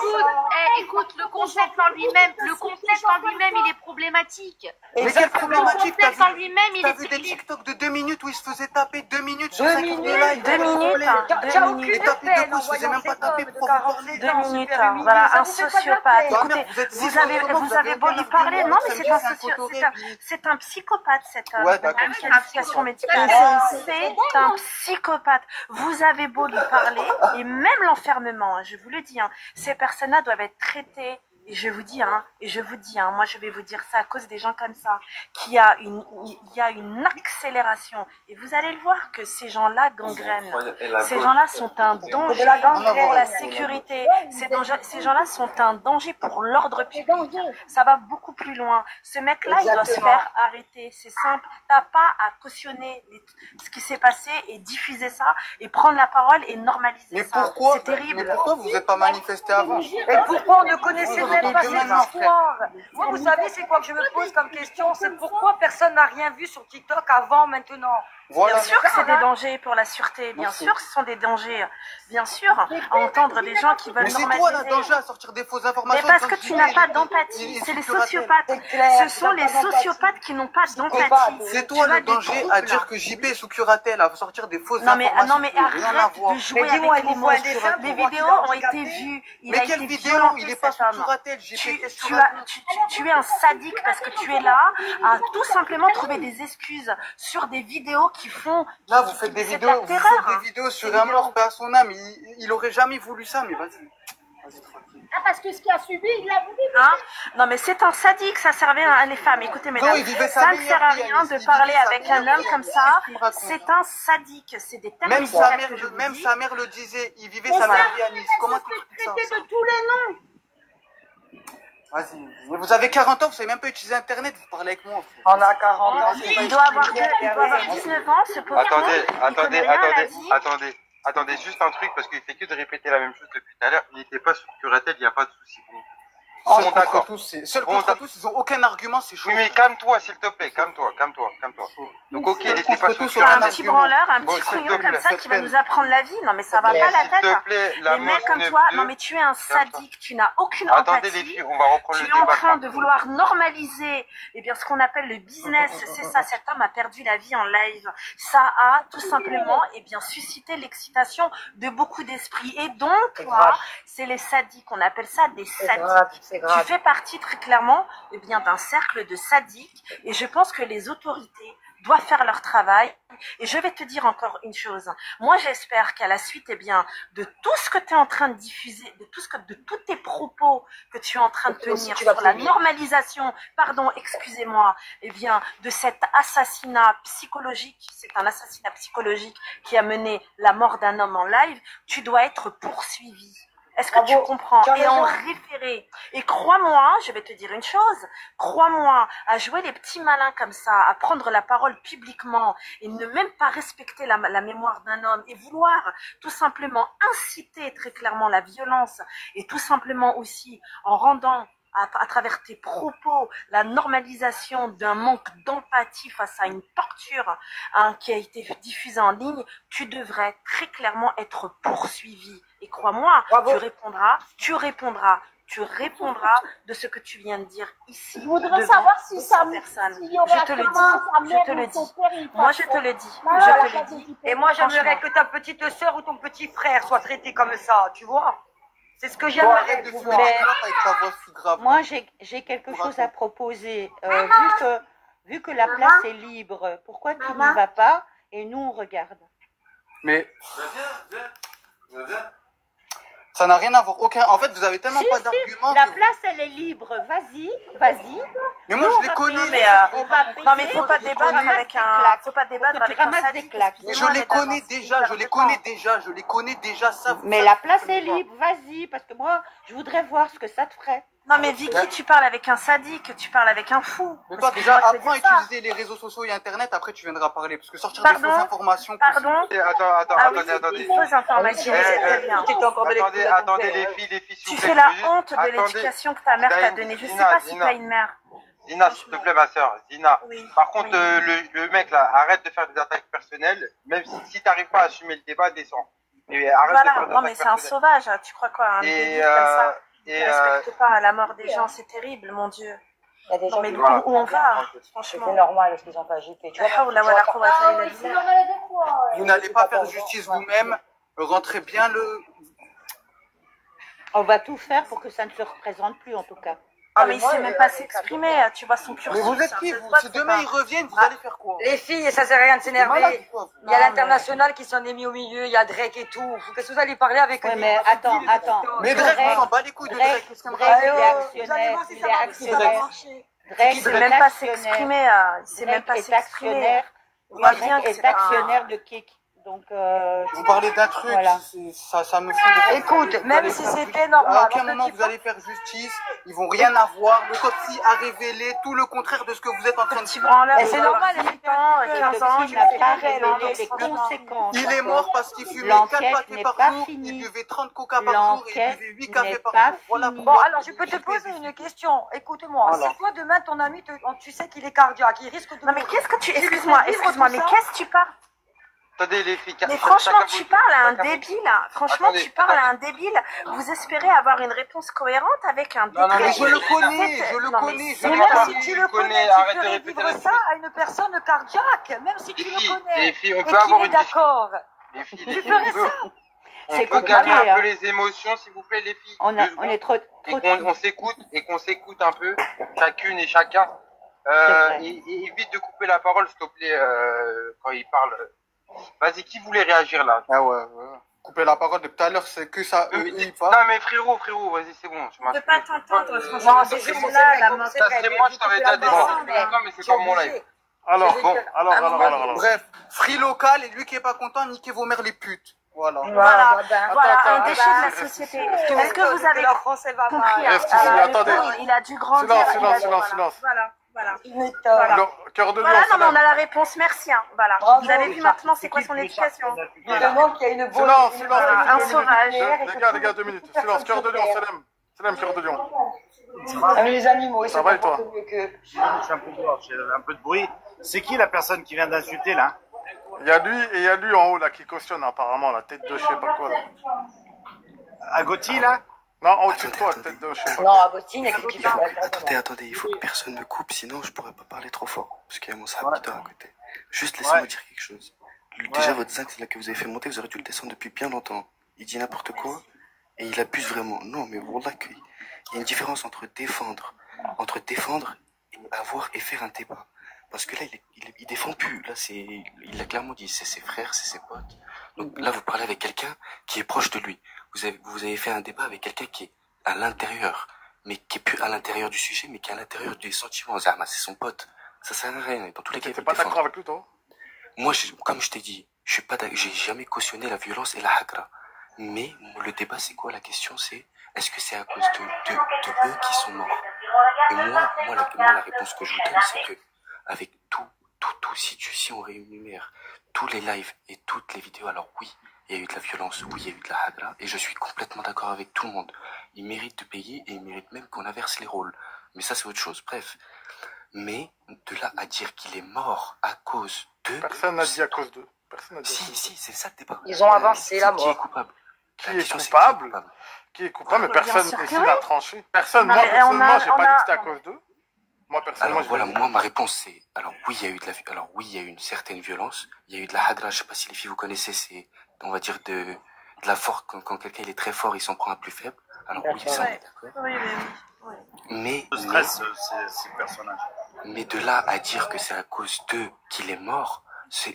Écoute, le concept en lui-même, il est problématique.
Mais quelle problématique?
Le concept en lui-même, il
T'as
est
vu des
il est-
TikTok de 2 minutes où il se faisait taper 2 minutes sur
2
sa
minutes,
live.
2 minutes,
T'as aucune
Et taper deux
peine
coups,
en
il se faisait
voyant
même pas
cet
taper
homme de
pour
47
2
ans,
minutes,
super humilié.
voilà,
Ça
un
vous fait pas de la
sociopathe.
peine.
Écoutez,
Vous êtes
vous avez beau lui parler, non mais c'est un psychopathe cet homme.
Ouais, d'accord.
Une qualification médicale. C'est un psychopathe. Vous avez beau lui parler, et même l'enfermement, hein, je vous le dis, hein, ces personnes-là doivent être traitées. Et je vous dis, moi je vais vous dire ça à cause des gens comme ça, il y a une accélération. Et vous allez le voir que ces gens-là gangrènent. Ces gens-là sont un danger pour la sécurité. Ces gens-là sont un danger pour l'ordre public. Ça va beaucoup plus loin. Ce mec-là, il doit se faire arrêter. C'est simple. T'as pas à cautionner ce qui s'est passé et diffuser ça et prendre la parole et normaliser
Mais
ça.
pourquoi?
C'est terrible.
Mais pourquoi vous n'êtes pas manifesté avant?
Et pourquoi on ne connaissait même pas cette histoire? Moi, vous savez, c'est quoi que je me pose comme question? C'est pourquoi personne n'a rien vu sur TikTok avant, maintenant?
Voilà.
Bien sûr que c'est des dangers pour la sûreté, bien sûr que ce sont des dangers, bien sûr, à entendre des gens qui veulent
Mais c'est
normaliser.
toi le danger à sortir des fausses informations.
Mais parce que tu n'as pas d'empathie, c'est les sociopathes. Ce sont les sociopathes qui n'ont pas d'empathie.
C'est toi
Tu as
le
des
danger à
troubles.
dire que JP est sous curatelle, à sortir des fausses
Non mais
informations.
rien à
arrête
voir. De jouer
Mais dis-moi,
avec
il
les
vous
mots.
faut un dessin pour
Les
voir
vidéos
qu'il est
ont été
handicapé.
vues. Il
Mais
a
quelle
été
vidéo?
violenté,
Il est pas
cet
sous
homme.
curatelle, JP est sur
Tu es un sadique parce que tu es là à tout simplement trouver des excuses sur des vidéos qui font.
Là, vous faites des
c'est de
vidéos,
la
vous
terreur,
faites
hein.
des vidéos sur un mort par son âme. Il aurait jamais voulu ça, mais vas-y. Vas-y, tranquille.
Ah, parce que ce qu'il a subi, il l'a voulu.
Hein? Non mais c'est un sadique, ça servait à les femmes. Écoutez mesdames,
il vivait sa
ça ne
meilleure
sert à
vie,
rien
Alice.
de
Il
parler
vivait sa
avec un
meilleure
homme
vie.
comme ça.
Qu'est-ce qu'il me raconte?
C'est un sadique, c'est des
Même
terroristes.
sa mère le disait, il vivait sa meilleure vie, Alice. Comment tu expliques ça?
Traité de tous les noms.
Vas-y. Mais vous avez 40 ans, vous savez même pas utiliser Internet, vous parlez avec moi. Frère.
On a 40 ans.
Il doit avoir 19 ans, ce pauvre
Attendez, juste un truc, parce qu'il fait que de répéter la même chose depuis tout à l'heure. Il n'était pas sous curatelle, il n'y a pas de souci.
Seul contre tous, ils ont aucun argument, c'est chaud.
Oui, mais calme-toi, s'il te plaît, calme-toi. Donc, ok, il n'était pas sous
un
curatelle.
petit branleur, un
Bon,
petit
s'il te
couillon comme
plaît,
ça qui va nous apprendre la vie. Non mais ça va pas la
S'il te
tête.
plaît,
Les
la
mecs comme toi, non mais tu es un sadique, tu n'as aucune
Attendez les
empathie.
filles, on va reprendre
Tu
le
es en
débat.
train de vouloir normaliser ce qu'on appelle le business. C'est ça, cet homme a perdu la vie en live. Ça a tout simplement suscité l'excitation de beaucoup d'esprits. Et donc, toi, c'est les sadiques. On appelle ça des sadiques.
C'est
Tu
grave.
fais partie très clairement d'un cercle de sadiques. Et je pense que les autorités doivent faire leur travail. Et je vais te dire encore une chose. Moi, j'espère qu'à la suite, eh bien, de tout ce que tu es en train de diffuser, de tous tes propos que tu es en train de tenir sur la normalisation, pardon, excusez-moi, eh bien, de cet assassinat psychologique, c'est un assassinat psychologique qui a mené la mort d'un homme en live, tu dois être poursuivi. Est-ce que tu comprends? Et en référé. Et crois-moi, je vais te dire une chose, crois-moi, à jouer les petits malins comme ça, à prendre la parole publiquement et ne même pas respecter la mémoire d'un homme et vouloir tout simplement inciter très clairement la violence et tout simplement aussi en rendant à travers tes propos, la normalisation d'un manque d'empathie face à une torture qui a été diffusée en ligne, tu devrais très clairement être poursuivi. Et crois-moi, tu répondras de ce que tu viens de dire ici.
Je voudrais savoir si ça
personne.
s'il y aurait
Je te le dis. Moi, je te le dis. Je te le dis.
Et moi, j'aimerais que ta petite sœur ou ton petit frère soient traités comme ça, tu vois. C'est ce que j'aimerais.
Moi, j'ai quelque chose à proposer. Vu que la place est libre, pourquoi tu n'y vas pas et nous, on regarde?
Mais ça n'a rien à voir. En fait, vous avez tellement pas d'arguments.
La place, elle est libre. Vas-y.
Mais moi, je les connais.
Non, mais faut pas débattre avec un sadique.
Je les connais déjà, ça.
Mais la place est libre. Vas-y, parce que moi, je voudrais voir ce que ça te ferait.
Non, mais Vicky, tu parles avec un sadique, tu parles avec un fou.
Mais toi, déjà, apprends à utiliser les réseaux sociaux et Internet, après tu viendras parler. Parce que sortir des fausses informations...
Pardon.
Attendez.
Fausses informations, c'est très bien.
Attendez, les filles,
Tu fais la honte de l'éducation que ta mère t'a donnée. Je sais pas si t'as une mère.
Zina, s'il te plaît, ma soeur. Zina. Par contre, le mec, là, arrête de faire des attaques personnelles. Même si t'arrives pas à assumer le débat, descends. Mais arrête de faire des
non, mais c'est un sauvage. Tu crois quoi, un débile comme ça? Ne respecte pas la mort des gens, c'est terrible, mon Dieu.
Il y a des gens
mais où on va, franchement.
C'est normal, est-ce qu'ils n'ont pas JP?
Vous n'allez pas faire justice vous-même, rentrez bien le...
On va tout faire pour que ça ne se représente plus, en tout cas.
Ah, mais il sait même pas s'exprimer, tu vois son cursus.
Mais vous êtes qui, vous? Si demain ils reviennent, vous allez faire quoi?
Les filles, ça sert à rien de s'énerver. Il y a l'international qui s'en est mis au milieu, il y a Drake et tout. Qu'est-ce que vous allez parler avec eux?
Mais attends.
Mais Drake, on s'en bat les couilles de Drake. Qu'est-ce qu'on
il est actionnaire.
Il sait même pas s'exprimer. Il sait même pas s'exprimer.
Drake est actionnaire de Kik. Donc,
vous parlez d'un truc, ça me fout de...
Écoute, même si c'était normal.
À aucun moment vous allez faire justice, ils vont rien avoir. L'autopsie a révélé tout le contraire de ce que vous êtes en train de dire.
Mais c'est normal, les
15 ans,
il n'a pas révélé les conséquences.
Il est mort parce qu'il fumait 4 paquets par jour, il buvait 30 coca par jour et il buvait 8 cafés par jour. Voilà.
Bon, alors je peux te poser une question. Écoute-moi, si toi demain ton ami, tu sais qu'il est cardiaque, il risque de...
Non mais qu'est-ce que tu... Excuse-moi, mais qu'est-ce que tu parles?
Attendez, les filles,
mais franchement, tu parles à un débile. Franchement, tu parles à un débile. Vous espérez avoir une réponse cohérente avec un débile.
Non, mais je le connais.
Même si tu le connais, tu peux répéter ça à une personne cardiaque. Même si tu le connais.
Les filles, on peut avoir une...
d'accord.
Les filles,
tu ferais ça.
On peut calmer un peu les émotions, s'il vous plaît, les filles.
On est trop...
On s'écoute et qu'on s'écoute un peu, chacune et chacun. Évite de couper la parole, s'il te plaît, quand il parle. Vas-y, qui voulait réagir là?
Ah ouais. Couper la parole de tout à l'heure, c'est que ça,
non mais frérot, vas-y, c'est bon.
Je peux pas t'entendre, franchement. C'est juste là, la mort.
Ça serait moi, je t'aurais déjà dit. Non, mais c'est pas mon live.
Alors.
Bref, free local et lui qui est pas content, niquez vos mères les putes. Voilà,
un déchet de la société. Est-ce que vous avez compris?
Attendez.
Il a dû grandir.
Silence.
Voilà.
Cœur de lion.
Voilà, non, mais on a la réponse, merci. Voilà. Vous avez vu maintenant c'est quoi son éducation.
Il demande qu'il y a une bonne...
Un sauvage.
Les gars, 2 minutes. Silence, cœur de lion, Salem, cœur de lion.
Les animaux, ils sont
pas toi?
Je suis un peu dehors, j'ai un peu de bruit. C'est qui la personne qui vient d'insulter là?
Il y a lui et il y a lui en haut là qui cautionne apparemment la tête de je sais pas quoi là.
Agoti là?
Non, au-dessus de toi, tête de je sais pas.
Non, Agoti, il y a qui
Attendez, il faut que personne me coupe, sinon je pourrais pas parler trop fort. Parce qu'il y a mon serviteur à côté. Juste laissez-moi dire quelque chose. Déjà, votre zinc là que vous avez fait monter, vous aurez dû le descendre depuis bien longtemps. Il dit n'importe quoi et il abuse vraiment. Non, mais wallah qu'il y a une différence entre défendre et avoir et faire un débat. Parce que là, il défend plus. Là, il l'a clairement dit, c'est ses frères, c'est ses potes. Donc là, vous parlez avec quelqu'un qui est proche de lui. Vous avez fait un débat avec quelqu'un qui est à l'intérieur, mais qui est plus à l'intérieur du sujet, mais qui est à l'intérieur des sentiments. Zahma, c'est son pote. Ça sert à rien. Dans tous les cas,
t'es pas d'accord avec lui, toi?
Moi, comme je t'ai dit, je suis pas, j'ai jamais cautionné la violence et la hagra. Mais le débat, c'est quoi? La question, c'est est-ce que c'est à cause de eux qui sont morts? Et moi, la réponse que je vous donne, c'est que avec si on réunionnaire tous les lives et toutes les vidéos, alors oui, il y a eu de la violence, oui, il y a eu de la hagra, et je suis complètement d'accord avec tout le monde. Ils méritent de payer et ils méritent même qu'on inverse les rôles. Mais ça, c'est autre chose. Bref. Mais de là à dire qu'il est mort à cause de...
Personne n'a dit à cause d'eux.
Si, c'est ça le débat.
Ils ont avancé la mort.
Qui est coupable?
Qui est coupable? Qui est coupable? Mais personne ici n'a tranché. Personne, moi, personnellement, j'ai pas dit que c'était à cause d'eux. Moi, personnellement,
alors voilà, moi, ma réponse, c'est... Alors oui, il y a eu il y a eu une certaine violence. Il y a eu de la hagra, je sais pas si les filles vous connaissez, c'est, on va dire, de la force. Quand quelqu'un il est très fort, il s'en prend un plus faible. Alors oui, ça, on est d'accord.
Oui.
Mais...
Le stress, c'est le personnage.
Mais de là à dire que c'est à cause d'eux qu'il est mort,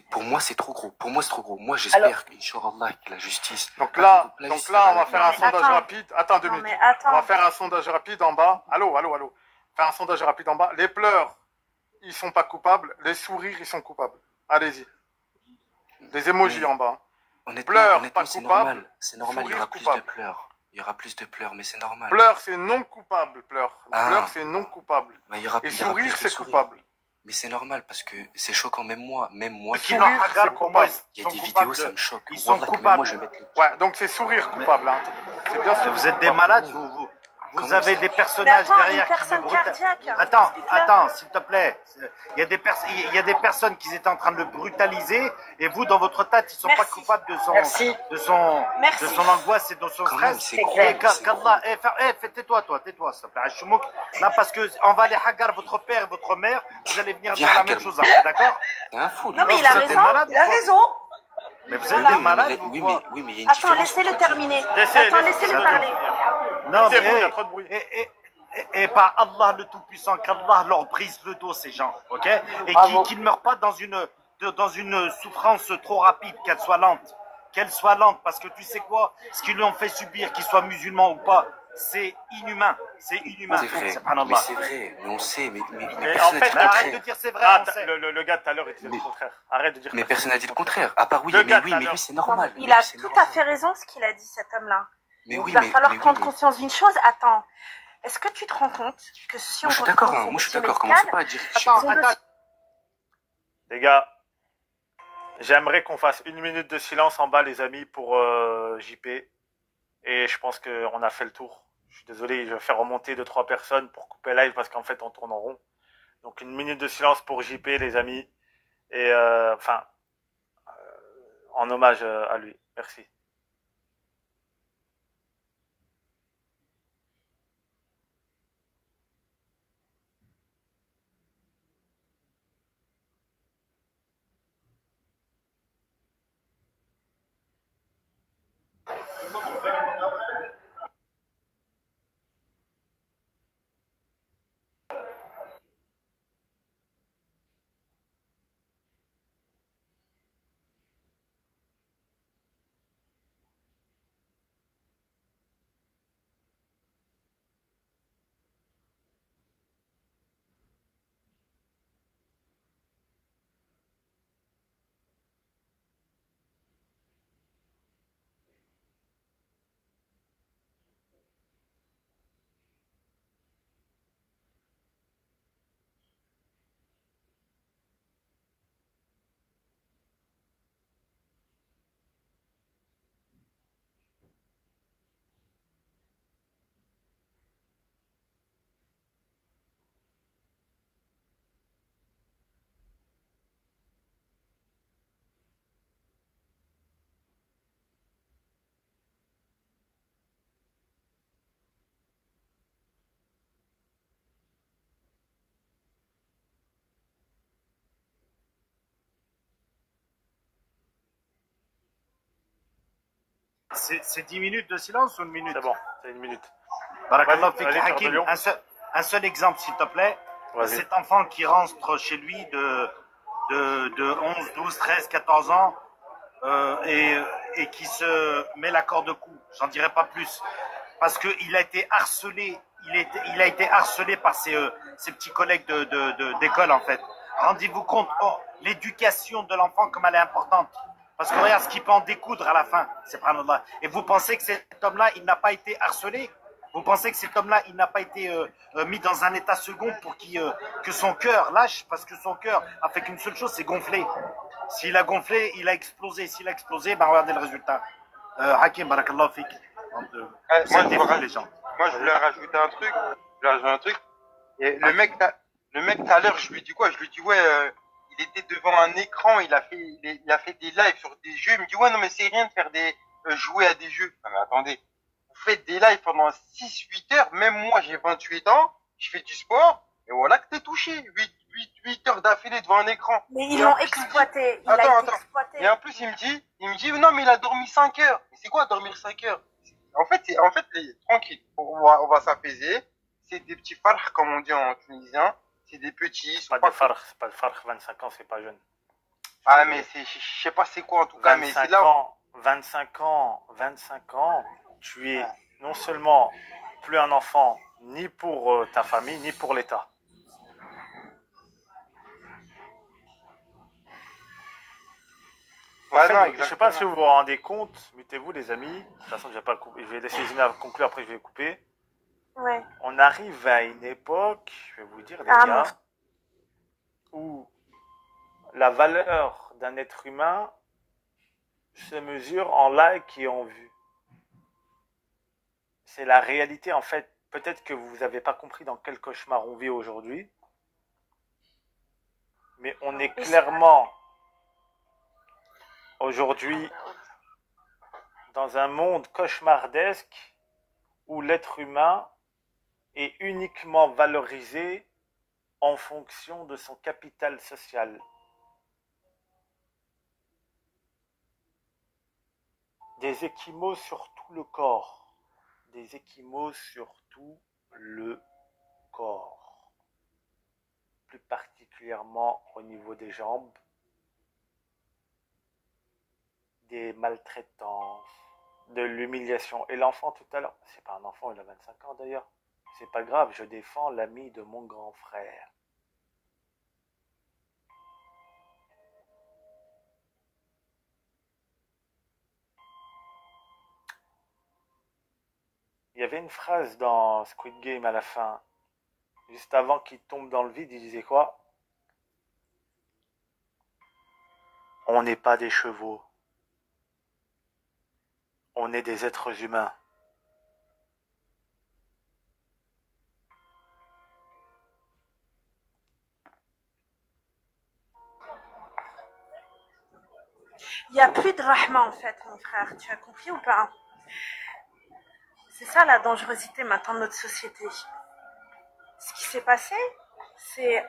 pour moi, c'est trop gros. Pour moi, c'est trop gros. Moi, j'espère qu'Inch'Allah, que la justice...
Donc là, on va faire un sondage rapide. Attends 2 minutes. On va faire un sondage rapide en bas. Allô. Faire un sondage rapide en bas. Les pleurs, ils sont pas coupables. Les sourires, ils sont coupables. Allez-y. Des emojis en bas. Pleurs, pas coupables.
C'est normal, il y aura plus de pleurs. Il y aura plus de pleurs, mais c'est normal.
Pleurs, c'est non coupable, pleurs. Pleurs, c'est non coupable.
Bah,
et sourire, c'est coupable.
Mais c'est normal, parce que c'est choquant, même moi.
Sourire, c'est coupable.
Il y a des vidéos, ça me choque.
Ils sont coupables.
Ouais, donc c'est sourire coupable. Hein. C'est bien sûr.
Vous êtes des malades, vous avez des personnages derrière qui me brutalisent. Attends, s'il te plaît. Il y a des personnes qui étaient en train de le brutaliser et vous, dans votre tête, ils sont pas coupables de son angoisse et de son stress. Tais-toi, s'il te plaît. Là, parce que on va aller hagar votre père et votre mère, vous allez venir dire la même chose après, d'accord?
Non, mais il a raison.
Mais vous êtes des malades.
Oui, mais il y a une
Attends, laissez-le terminer. Laissez-le parler.
Non, mais il y a trop de bruit. Et par Allah le Tout-Puissant, qu'Allah leur brise le dos, ces gens, ok? Et qu'ils ne meurent pas dans une souffrance trop rapide, qu'elle soit lente. Parce que tu sais quoi? Ce qu'ils lui ont fait subir, qu'ils soient musulmans ou pas, c'est inhumain. C'est inhumain.
C'est vrai. Mais c'est vrai. Mais on sait. Mais
en fait, arrête de dire c'est vrai.
Le gars tout à l'heure, il disait le contraire. Arrête de dire.
Mais personne n'a dit le contraire. À part mais lui, c'est normal.
Il a tout à fait raison ce qu'il a dit, cet homme-là. Il va falloir prendre conscience d'une chose. Attends. Est-ce que tu te rends compte que si on...
Je suis d'accord, moi je suis d'accord. Commencez pas à dire...
Les gars, j'aimerais qu'on fasse 1 minute de silence en bas, les amis, pour JP. Et je pense qu'on a fait le tour. Je suis désolé, je vais faire remonter 2-3 personnes pour couper live parce qu'en fait on tourne en rond. Donc 1 minute de silence pour JP, les amis. Et en hommage à lui. Merci.
C'est 10 minutes de silence ou 1 minute?
C'est bon, c'est 1 minute.
Barakallah fik Hakim, un seul exemple, s'il te plaît.
Vas-y.
cet enfant qui rentre chez lui de 11, 12, 13, 14 ans et qui se met la corde au cou. J'en dirai pas plus. Parce qu'il a été harcelé, il a été harcelé par ses petits collègues d'école en fait. Rendez-vous compte, l'éducation de l'enfant comme elle est importante. Parce que regarde ce qu'il peut en découdre à la fin, subhanallah. Et vous pensez que cet homme-là, il n'a pas été harcelé? Vous pensez que cet homme-là, il n'a pas été mis dans un état second pour que son cœur lâche? Parce que son cœur a fait qu'une seule chose, c'est gonfler. S'il a gonflé, il a explosé. S'il a explosé, ben regardez le résultat. Hakim, barakallahu fik. Les gens.
Moi, je voulais rajouter un truc. Et le mec, tout à l'heure, je lui dis quoi? Je lui dis, ouais, il était devant un écran, il a fait des lives sur des jeux. Il me dit, ouais, non, mais c'est rien de faire jouer à des jeux. Non, mais attendez. Vous faites des lives pendant 6-8 heures. Même moi, j'ai 28 ans. Je fais du sport. Et voilà que t'es touché. 8 heures d'affilée devant un écran.
Mais ils l'ont exploité.
Attends. Et en plus, il me dit, non, mais il a dormi 5 heures. Mais c'est quoi dormir 5 heures? En fait, tranquille. On va s'apaiser. C'est des petits farh, comme on dit en tunisien. C'est des petits.
C'est pas le farh, 25 ans, c'est pas jeune.
Ah, mais je sais pas c'est quoi en tout cas, mais c'est là.
25 ans, tu es non seulement plus un enfant, ni pour ta famille, ni pour l'État.
Ouais, non,
je ne sais pas si vous vous rendez compte, mutez-vous les amis, de toute façon je vais laisser Zina conclure, après je vais couper.
Ouais.
On arrive à une époque, je vais vous dire les gars, où la valeur d'un être humain se mesure en likes et en vues. C'est la réalité en fait. Peut-être que vous n'avez pas compris dans quel cauchemar on vit aujourd'hui, mais on est clairement aujourd'hui dans un monde cauchemardesque où l'être humain est uniquement valorisé en fonction de son capital social. Des ecchymoses sur tout le corps. Des ecchymoses sur tout le corps. Plus particulièrement au niveau des jambes. Des maltraitances, de l'humiliation. Et l'enfant tout à l'heure, c'est pas un enfant, il a 25 ans d'ailleurs. C'est pas grave, je défends l'ami de mon grand frère. Il y avait une phrase dans Squid Game à la fin, juste avant qu'il tombe dans le vide, il disait quoi? On n'est pas des chevaux. On est des êtres humains.
Il n'y a plus de rahma en fait, mon frère. Tu as compris ou pas? C'est ça la dangerosité maintenant de notre société. Ce qui s'est passé, c'est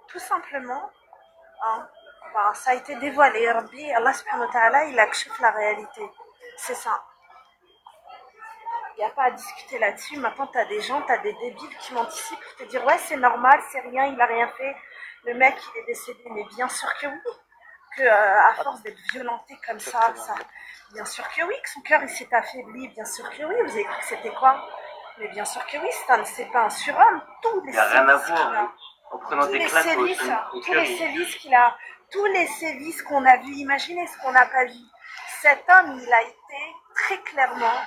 tout simplement, ça a été dévoilé. Rabbi, Allah subhanahu wa ta'ala, il accepte la réalité. C'est ça. Il n'y a pas à discuter là-dessus. Maintenant, tu as des gens, tu as des débiles qui m'anticipent pour te dire ouais, c'est normal, c'est rien, il n'a rien fait. Le mec, il est décédé. Mais bien sûr que oui. Que à force d'être violenté comme ça, bien sûr que oui, que son cœur il s'est affaibli, bien sûr que oui, vous avez cru que c'était quoi? Mais bien sûr que oui, c'est pas un surhomme, tous les sévices qu'on a vus, imaginez ce qu'on n'a pas vu. Cet homme, il a été très clairement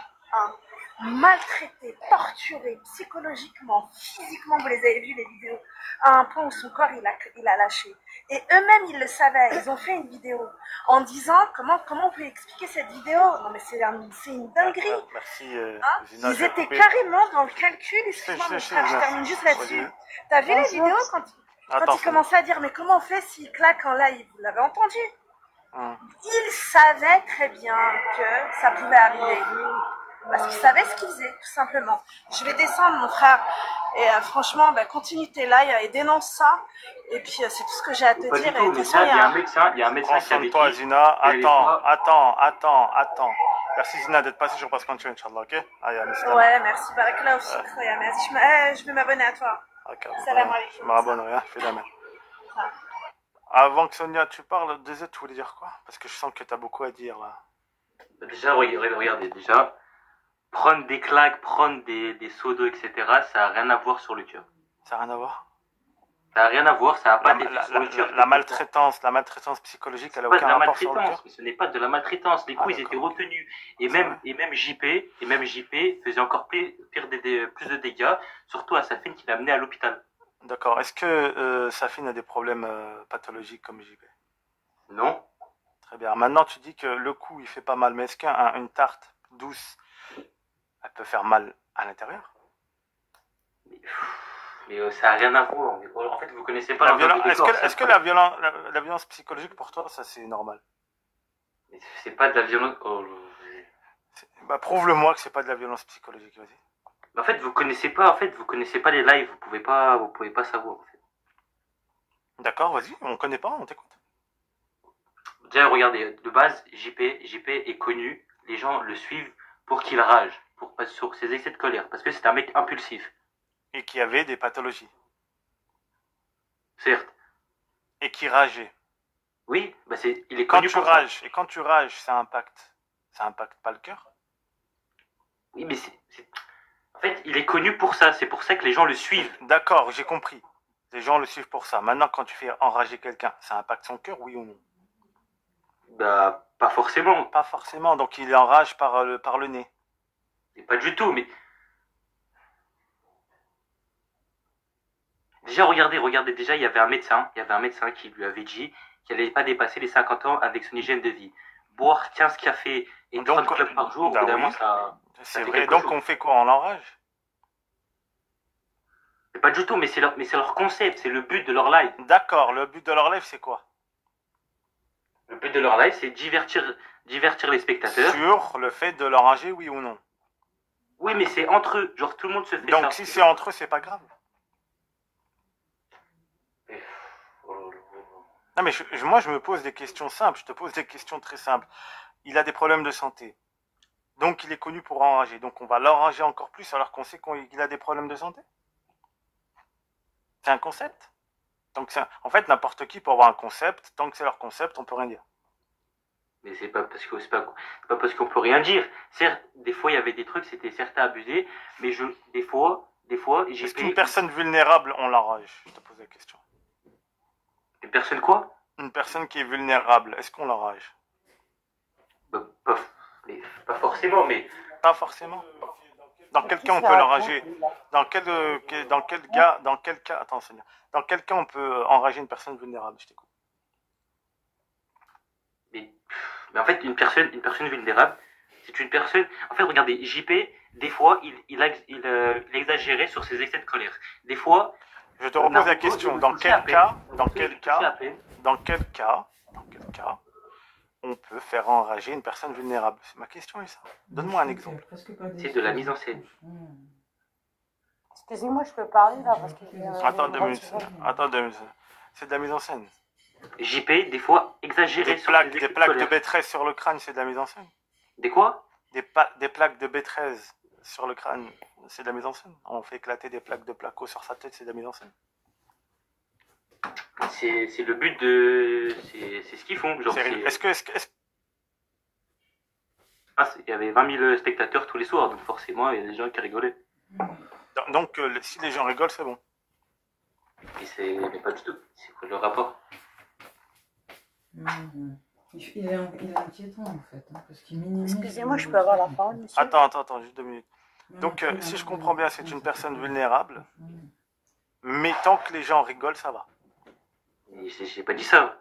maltraité, torturé, psychologiquement, physiquement, vous les avez vus les vidéos, à un point où son corps il a lâché. Et eux-mêmes ils le savaient, ils ont fait une vidéo en disant comment on peut expliquer cette vidéo. Non mais c'est une dinguerie.
Merci.
Ils étaient carrément dans le calcul. Excuse-moi mon frère, je termine juste là-dessus. T'as vu la vidéo quand il commençait à dire mais comment on fait s'il claque en live? Vous l'avez entendu? Il savait très bien que ça pouvait arriver. Parce qu'il savait ce qu'il faisait, tout simplement. Je vais descendre, mon frère. Et franchement, continue tes lives et dénonce ça. Et puis, c'est tout ce que j'ai à te dire. Et de toute façon, il y a un médecin
qui avait toi, Zina. Attends. Merci, Zina, d'être passé sur Passe Continue, Inch'Allah, ok?
Ouais, merci. Barakallahu fik, Khoya. Merci. Je vais m'abonner à toi. Salam alaikum.
Je me rabonne rien, je fais la même. Avant que Sonia, tu parles, des autres, tu voulais dire quoi? Parce que je sens que tu as beaucoup à dire là.
Déjà, regardez, déjà, prendre des claques, prendre des seaux d'eau, etc., ça n'a rien à voir sur le cœur.
Ça n'a rien à voir?
Ça n'a rien à voir, ça n'a pas d'effet sur le cœur.
La maltraitance psychologique, elle n'a aucun rapport sur le cœur.
Mais ce n'est pas de la maltraitance. Les coups, ils étaient retenus. Et même JP faisait encore plus de dégâts, surtout à Safine qui l'a amené à l'hôpital.
D'accord. Est-ce que Safine a des problèmes pathologiques comme JP?
Non.
Très bien. Maintenant, tu dis que le coup, il fait pas mal, mais est-ce qu'une tarte douce, elle peut faire mal à l'intérieur?
Mais ça n'a rien à voir. En fait, vous connaissez pas
Est-ce que la violence psychologique pour toi, ça c'est normal?
Mais c'est pas de la violence.
Bah, prouve-le-moi que c'est pas de la violence psychologique, vas-y.
En fait, vous connaissez pas les lives, vous pouvez pas savoir. En fait.
D'accord, vas-y, on connaît pas, on t'écoute.
Déjà, regardez, de base, JP est connu, les gens le suivent pour qu'il rage, sur ses excès de colère, parce que c'est un mec impulsif.
Et qui avait des pathologies.
Certes.
Et qui rageait.
Oui, bah il est connu pour ça.
Et quand tu rages, ça impacte pas le cœur?
Oui, mais en fait, il est connu pour ça, c'est pour ça que les gens le suivent.
D'accord, j'ai compris. Les gens le suivent pour ça. Maintenant, quand tu fais enrager quelqu'un, ça impacte son cœur, oui ou non?
Bah, pas forcément.
Pas forcément, donc il enrage par le nez.
Et pas du tout, mais... Déjà, regardez, déjà, il y avait un médecin qui lui avait dit qu'il n'allait pas dépasser les 50 ans avec son hygiène de vie. Boire 15 cafés et 30 clopes par jour, évidemment,
oui.
ça
c'est vrai, donc on fait quoi? On l'enrage?
Mais pas du tout, mais c'est leur concept, c'est le but de leur live.
D'accord, le but de leur live, c'est quoi?
Le but de leur live, c'est divertir les spectateurs.
Sur le fait de l'enrager, oui ou non?
Oui, mais c'est entre eux, genre tout le monde se fait
donc,
ça.
Si c'est entre eux, c'est pas grave. Non mais moi je me pose des questions simples, je te pose des questions très simples. Il a des problèmes de santé, donc il est connu pour enrager, donc on va l'enrager encore plus alors qu'on sait qu'il a des problèmes de santé? C'est un concept? Donc en fait n'importe qui peut avoir un concept, tant que c'est leur concept on peut rien dire.
Mais c'est pas parce qu'on peut rien dire. Certes, des fois il y avait des trucs, c'était certes abusé, mais des fois
est-ce qu'une personne vulnérable on l'enrage? Je te pose la question.
Une personne quoi?
Une personne qui est vulnérable, est-ce qu'on l'enrage?
Pas forcément, mais...
Pas forcément. Dans quel cas on peut l'enrager? Dans quel cas... Attends, Sonia. Dans quel cas on peut enrager une personne vulnérable? Je t'écoute.
Mais en fait, une personne vulnérable, c'est une personne... En fait, regardez, JP, des fois, il exagérait sur ses excès de colère. Des fois...
Je te repose la question, dans quel cas on peut faire enrager une personne vulnérable? C'est ma question, ça. Donne-moi un exemple.
C'est de la mise en scène.
Excusez-moi, je peux parler là parce que...
Attends 2 minutes. C'est de la mise en scène.
JP, des fois, exagéré sur
des plaques de B13 sur le crâne, c'est de la mise en scène.
Des quoi?
Des plaques de B13 sur le crâne, c'est de la mise en scène. On fait éclater des plaques de placo sur sa tête, c'est de la mise en scène.
C'est le but de... C'est ce qu'ils font. Genre, il y avait 20 000 spectateurs tous les soirs, donc forcément, il y a des gens qui rigolaient.
Donc, si les gens rigolent, c'est bon.
Mais pas du tout. C'est quoi le rapport?
Il est inquiétant, en fait, parce qu'il minimise...
Excusez-moi, je peux avoir la parole, monsieur?
Attends, juste 2 minutes. Donc, si je comprends bien, c'est une personne vulnérable, mais tant que les gens rigolent, ça va.
J'ai pas dit ça.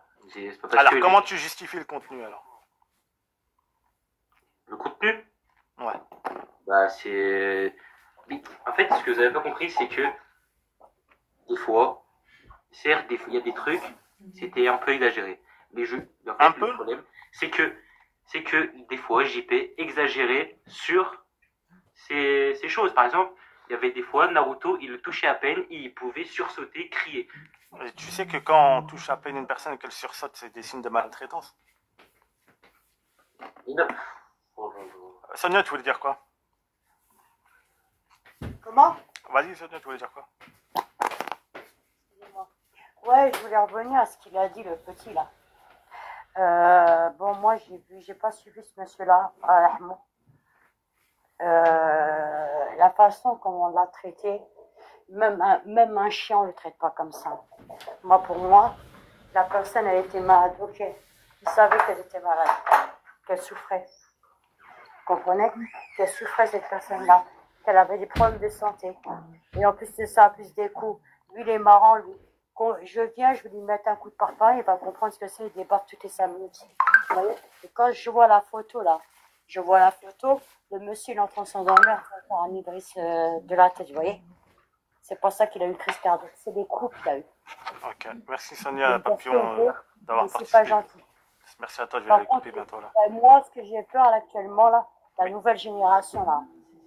Alors, comment tu justifies le contenu, alors?
Le contenu?
Ouais.
Bah, c'est... En fait, ce que vous avez pas compris, c'est que des fois, certes, il y a des trucs, c'était un peu exagéré. Mais en fait, le problème, c'est que des fois, JP exagérait sur ces choses. Par exemple, il y avait des fois, Naruto, il le touchait à peine, il pouvait sursauter, crier.
Et tu sais que quand on touche à peine une personne et qu'elle sursaute, c'est des signes de maltraitance.
Non.
Sonia, tu voulais dire quoi?
Comment?
Vas-y, Sonia, tu voulais dire quoi?
Ouais, je voulais revenir à ce qu'il a dit, le petit, là. Bon, moi, j'ai pas suivi ce monsieur-là, la façon comment on l'a traité, même un chien, on le traite pas comme ça. Moi, pour moi, la personne, elle était malade, ok. Il savait qu'elle était malade, qu'elle souffrait. Vous comprenez? Qu'elle souffrait, cette personne-là, qu'elle avait des problèmes de santé. Et en plus de ça, en plus des coups, lui, il est marrant, lui. Quand je viens, je vais lui mettre un coup de parpaing, il va comprendre ce que c'est, il débarque toutes les 5 minutes. Vous voyez? Et quand je vois la photo, là, le monsieur, il est en train de s'endormir par un ivrisse de la tête, vous voyez? C'est pour ça qu'il a eu une crise cardiaque. C'est des coups qu'il a eu.
Ok, merci Sonia Papillon d'avoir participé.
C'est pas gentil.
Merci à toi, je vais l'écouter bientôt là.
Moi, ce que j'ai peur là, actuellement, là, la nouvelle génération, là.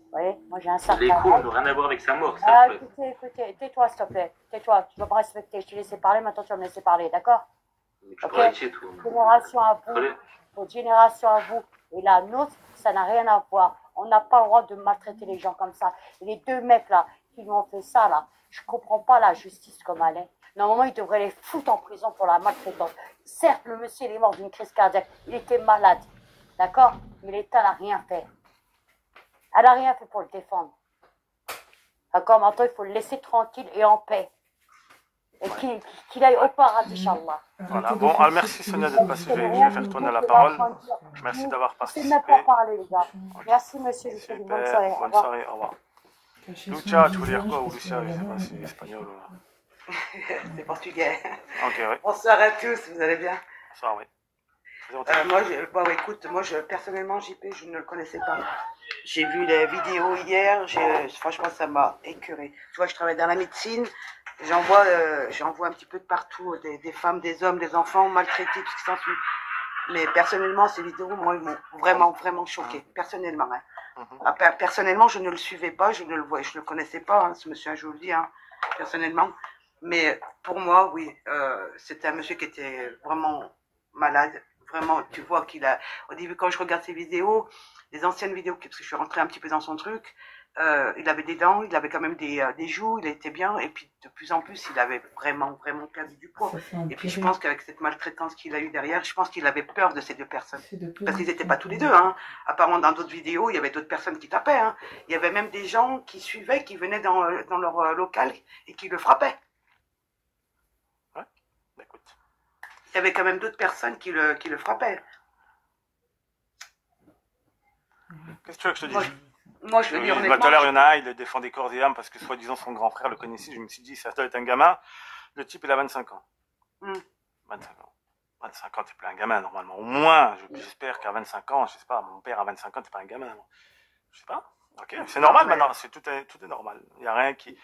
Vous voyez, moi j'ai un certain.
Les coups n'ont rien à voir avec sa mort.
Ah, écoutez, tais-toi, s'il te plaît. Tais-toi, tu dois me respecter. Je t'ai laissé parler, maintenant tu vas me laisser parler, d'accord? Ok. Génération à vous, votre génération à vous et la nôtre, ça n'a rien à voir. On n'a pas le droit de maltraiter les gens comme ça. Et les deux mecs là, qui lui ont fait ça là, je comprends pas la justice comme elle est. Normalement, ils devraient les foutre en prison pour la maltraitance. Certes, le monsieur, il est mort d'une crise cardiaque. Il était malade. D'accord? Mais l'État n'a rien fait. Elle n'a rien fait pour le défendre. D'accord? Maintenant, il faut le laisser tranquille et en paix. Et qu'il aille au paradis, Inch'Allah.
Voilà. Bon, alors merci Sonia d'être passée. Je vais faire tourner la parole. Merci d'avoir participé.
C'est même pas parler, les gars. Merci, monsieur. Je vous souhaite une bonne soirée.
Bonne soirée. Au revoir. Lucia, tu voulais dire quoi? Ou Lucia, je sais pas si c'est espagnol ou...
C'est portugais.
Ok, ouais.
Bonsoir à tous, vous allez bien?
Bonsoir, oui.
Écoute, personnellement, JP, je ne le connaissais pas. J'ai vu les vidéos hier, franchement, ça m'a écœuré. Tu vois, je travaille dans la médecine, j'en vois un petit peu de partout, des femmes, des hommes, des enfants maltraités, tout ce qui s'ensuit. Mais personnellement, ces vidéos, moi, ils m'ont vraiment, vraiment choqué, personnellement. Hein. Personnellement, je ne le suivais pas, je ne le connaissais pas, hein, ce monsieur, je vous le dis, hein, personnellement. Mais pour moi, oui, c'était un monsieur qui était vraiment malade. Vraiment, tu vois qu'il a... Au début, quand je regarde ses vidéos, les anciennes vidéos, parce que je suis rentrée un petit peu dans son truc, il avait des dents, il avait quand même des joues, il était bien. Et puis, de plus en plus, il avait vraiment, vraiment perdu du poids. Et puis, je pense qu'avec cette maltraitance qu'il a eu derrière, je pense qu'il avait peur de ces deux personnes. Parce qu'ils n'étaient pas tous les deux. Hein. Apparemment, dans d'autres vidéos, il y avait d'autres personnes qui tapaient. Hein. Il y avait même des gens qui suivaient, qui venaient dans leur local et qui le frappaient. Il y avait quand même d'autres personnes qui le frappaient.
Qu'est-ce que tu veux que je te dise?
Moi, je veux dire honnêtement...
Tout à l'heure, il y en a un, il le défendait corps et âme parce que soi-disant son grand frère le connaissait. Je me suis dit, ça doit être un gamin. Le type, il a 25 ans. 25 ans. 25 ans, t'es plus un gamin, normalement. Au moins, j'espère qu'à 25 ans, je sais pas, mon père à 25 ans, t'es pas un gamin. Non. Je sais pas. Ok, c'est normal maintenant, tout est normal. Il n'y a rien qui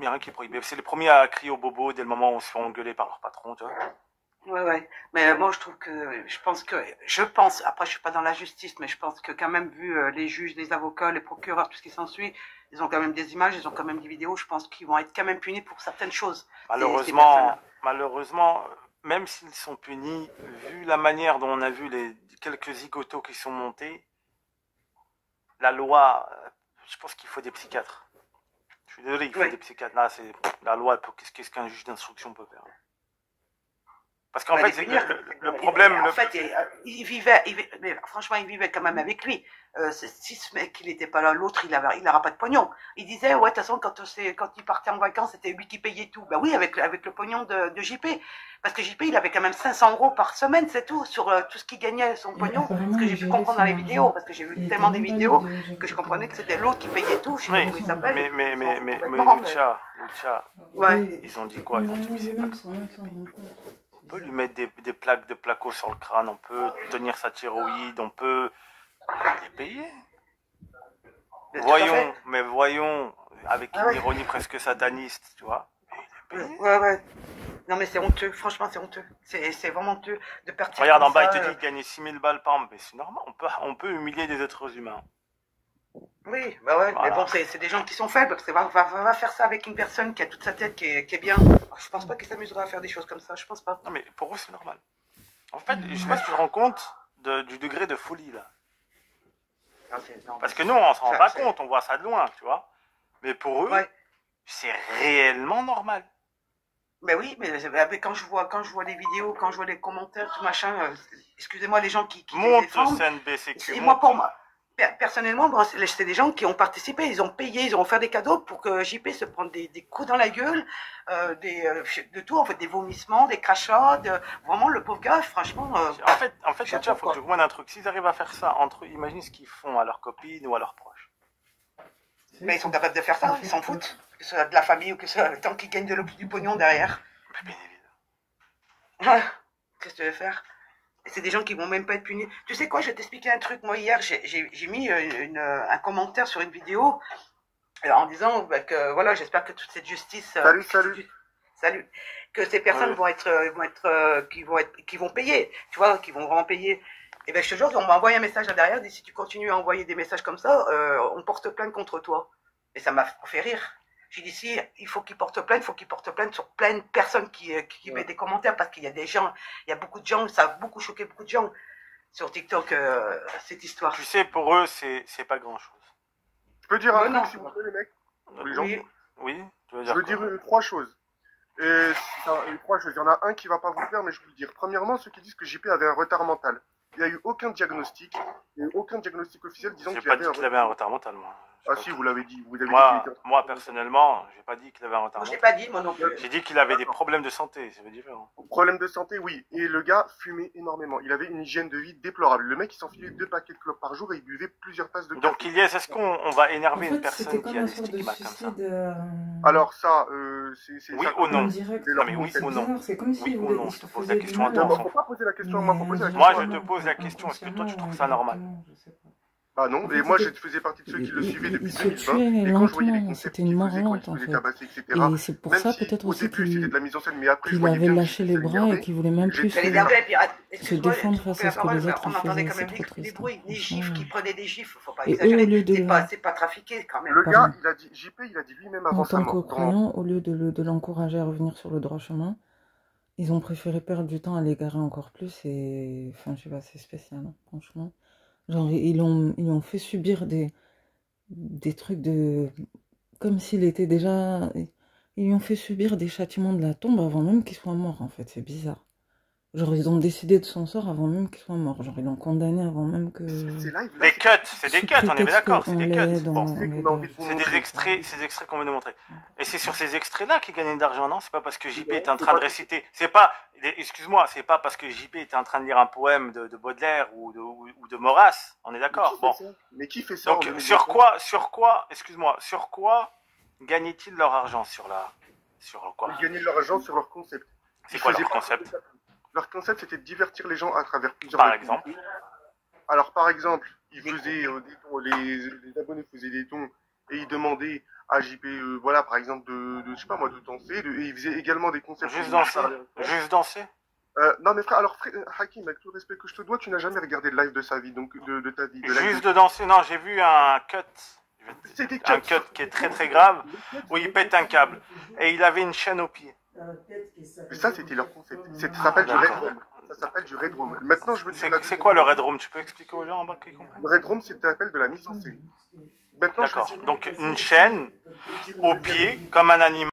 est prohibé. C'est les premiers à crier au bobo dès le moment où on se fait engueuler par leur patron, tu vois.
Ouais. Mais moi, je pense, après, je suis pas dans la justice, mais je pense que quand même, vu les juges, les avocats, les procureurs, tout ce qui s'ensuit, ils ont quand même des images, ils ont quand même des vidéos, je pense qu'ils vont être quand même punis pour certaines choses.
Malheureusement, même s'ils sont punis, vu la manière dont on a vu les quelques zigotos qui sont montés, la loi, je pense qu'il faut des psychiatres. Je suis désolé, il faut des psychiatres. Là, c'est la loi, qu'est-ce qu'un juge d'instruction peut faire? Parce qu'en fait, c'est le problème...
En fait, mais franchement, il vivait quand même avec lui. Si ce mec, il n'était pas là, l'autre, il n'aura pas de pognon. Il disait, ouais, de toute façon, quand il partait en vacances, c'était lui qui payait tout. Ben oui, avec le pognon de JP. Parce que JP, il avait quand même 500 € par semaine, c'est tout, sur tout ce qu'il gagnait, son pognon. Ce que j'ai pu comprendre dans les vidéos, parce que j'ai vu tellement des vidéos que je comprenais que c'était l'autre qui payait tout. Je sais pas comment il s'appelle.
Mais Lucia, ils ont dit quoi? Ils ont dit, on peut lui mettre des plaques de placo sur le crâne, on peut tenir sa thyroïde, on peut les payer. Voyons, avec une ironie presque sataniste, tu vois.
Ouais. Non mais c'est honteux, franchement c'est honteux. C'est vraiment honteux de partir.
Regarde en bas, il te dit gagner 6000 balles par an, mais c'est normal, on peut humilier des êtres humains.
Oui, bah ouais, voilà. Mais bon, c'est des gens qui sont faibles. Va faire ça avec une personne qui a toute sa tête qui est bien. Alors, je pense pas qu'il s'amusera à faire des choses comme ça, je pense pas.
Non mais pour eux c'est normal. En fait, je sais pas si tu te rends compte du degré de folie là. Non, parce que nous on s'en rend pas compte, on voit ça de loin, tu vois. Mais pour eux, c'est réellement normal.
Mais oui, mais quand je vois les vidéos, quand je vois les commentaires, tout machin, excusez-moi, les gens qui
monte
défendent,
CNBCQ.
et moi, pour moi, personnellement, bon, c'est des gens qui ont participé, ils ont payé, ils ont offert des cadeaux pour que JP se prenne des coups dans la gueule, de tout, en fait, des vomissements, des crachats, vraiment, le pauvre gars, franchement...
En fait, déjà, faut que je demande un truc. S'ils arrivent à faire ça entre eux, imagine ce qu'ils font à leurs copines ou à leurs proches.
Mais ils sont capables de faire ça, ils s'en foutent. Que ce soit de la famille ou que ce soit tant qu'ils gagnent du pognon derrière.
Bien évidemment.
Qu'est-ce que tu veux faire? C'est des gens qui vont même pas être punis. Tu sais quoi, je vais t'expliquer un truc. Moi, hier, j'ai mis un commentaire sur une vidéo en disant que, voilà, j'espère que toute cette justice... Salut. Que ces personnes qui vont payer, tu vois, qui vont vraiment payer. Et ben, je te jure, on m'a envoyé un message là derrière, dit si tu continues à envoyer des messages comme ça, on porte plainte contre toi. Et ça m'a fait rire. J'ai dit si, il faut qu'ils portent plainte, sur plein de personnes qui mettent des commentaires, parce qu'il y a des gens, il y a beaucoup de gens, ça a beaucoup choqué beaucoup de gens sur TikTok, cette histoire.
Tu sais, pour eux, c'est pas grand-chose.
Je peux dire un truc, s'il vous plaît, les mecs? Les gens.
Oui, tu veux
dire. Je veux dire trois choses. Et trois choses. Il y en a un qui va pas vous plaire, mais je peux le dire. Premièrement, ceux qui disent que JP avait un retard mental. Il n'y a eu aucun diagnostic. Il n'y a eu aucun diagnostic officiel disant qu'il avait
un retard mental, moi.
Ah si, vous l'avez dit.
Moi, personnellement, j'ai pas dit qu'il avait un retard mental.
J'ai pas dit, moi non plus.
J'ai dit qu'il avait des problèmes de santé, c'est différent.
Problèmes de santé, oui. Et le gars fumait énormément. Il avait une hygiène de vie déplorable. Le mec, il s'enfilait 2 paquets de clopes par jour et il buvait plusieurs tasses de café.
Donc, Ilyes, est-ce qu'on va énerver une personne qui a des stigmates comme ça?
Alors ça, c'est...
Oui ou non?
Non mais
oui ou non?
C'est comme si
oui ou non? Je te pose la question à
toi.
toi.
Faut pas poser la question à moi, faut poser la question
Moi, je te pose la question, est-ce que toi, tu trouves ça normal?
Ah non, et moi je faisais partie de ceux qui le suivaient depuis 2020,
et
quand je voyais les concepts
c'était une mort lente en fait. Et c'est pour ça peut-être aussi qu'il avait lâché les bras et qu'il voulait même plus se défendre face à ce que les autres faisaient. C'est trop triste.
Des gifs, qui prenaient des gifs, faut pas
Et eux, au lieu de...
c'est pas trafiqué quand même.
Le gars, il a dit, JP, il a dit lui-même avant sa
mort.
En
tant que croyant, au lieu de l'encourager à revenir sur le droit chemin, ils ont préféré perdre du temps à l'égarer encore plus et... Enfin, je sais pas, c'est spécial, hein, franchement. Genre, ils ont fait subir des trucs de... Comme s'il était déjà... Ils lui ont fait subir des châtiments de la tombe avant même qu'il soit mort, en fait. C'est bizarre. Genre, ils ont décidé de son sort avant même qu'il soit mort. Genre, ils l'ont condamné avant même que...
Des cuts, c'est des cuts, on est d'accord, c'est des cuts. Bon, c'est des extraits qu'on veut nous montrer. Et c'est sur ces extraits-là qu'il gagnait de l'argent, non? C'est pas parce que JP est en train de réciter... C'est pas... Excuse-moi, c'est pas parce que JP était en train de lire un poème de Baudelaire ou de Maurras, on est d'accord. Bon.
Mais qui fait ça?
Donc, sur quoi, excuse-moi, sur quoi gagnaient-ils leur argent? Sur quoi?
Ils gagnaient leur argent sur leur concept.
C'est quoi leur concept?
Leur concept, c'était de divertir les gens à travers plusieurs...
Par exemple?
Alors, par exemple, ils faisaient des dons, les abonnés faisaient des dons et ils demandaient à JP, voilà, par exemple, je sais pas moi, de danser, et ils faisaient également des concepts...
Juste danser? Juste danser?
Non mais frère, alors Hakim, avec tout le respect que je te dois, tu n'as jamais regardé le live de sa vie, donc de ta vie.
Juste de danser, non, j'ai vu un cut. Un cut qui est très très grave, où il pète un câble. Et il avait une chaîne au pied.
Mais ça, c'était leur concept. Ça s'appelle du Red Room. Ça s'appelle du Red Room. Maintenant, je me dis...
C'est quoi le Red Room? Tu peux expliquer aux gens en bas qui comprennent?
Le Red Room, c'est l'appel de la mise en scène.
D'accord. Donc une chaîne au pied, comme un animal.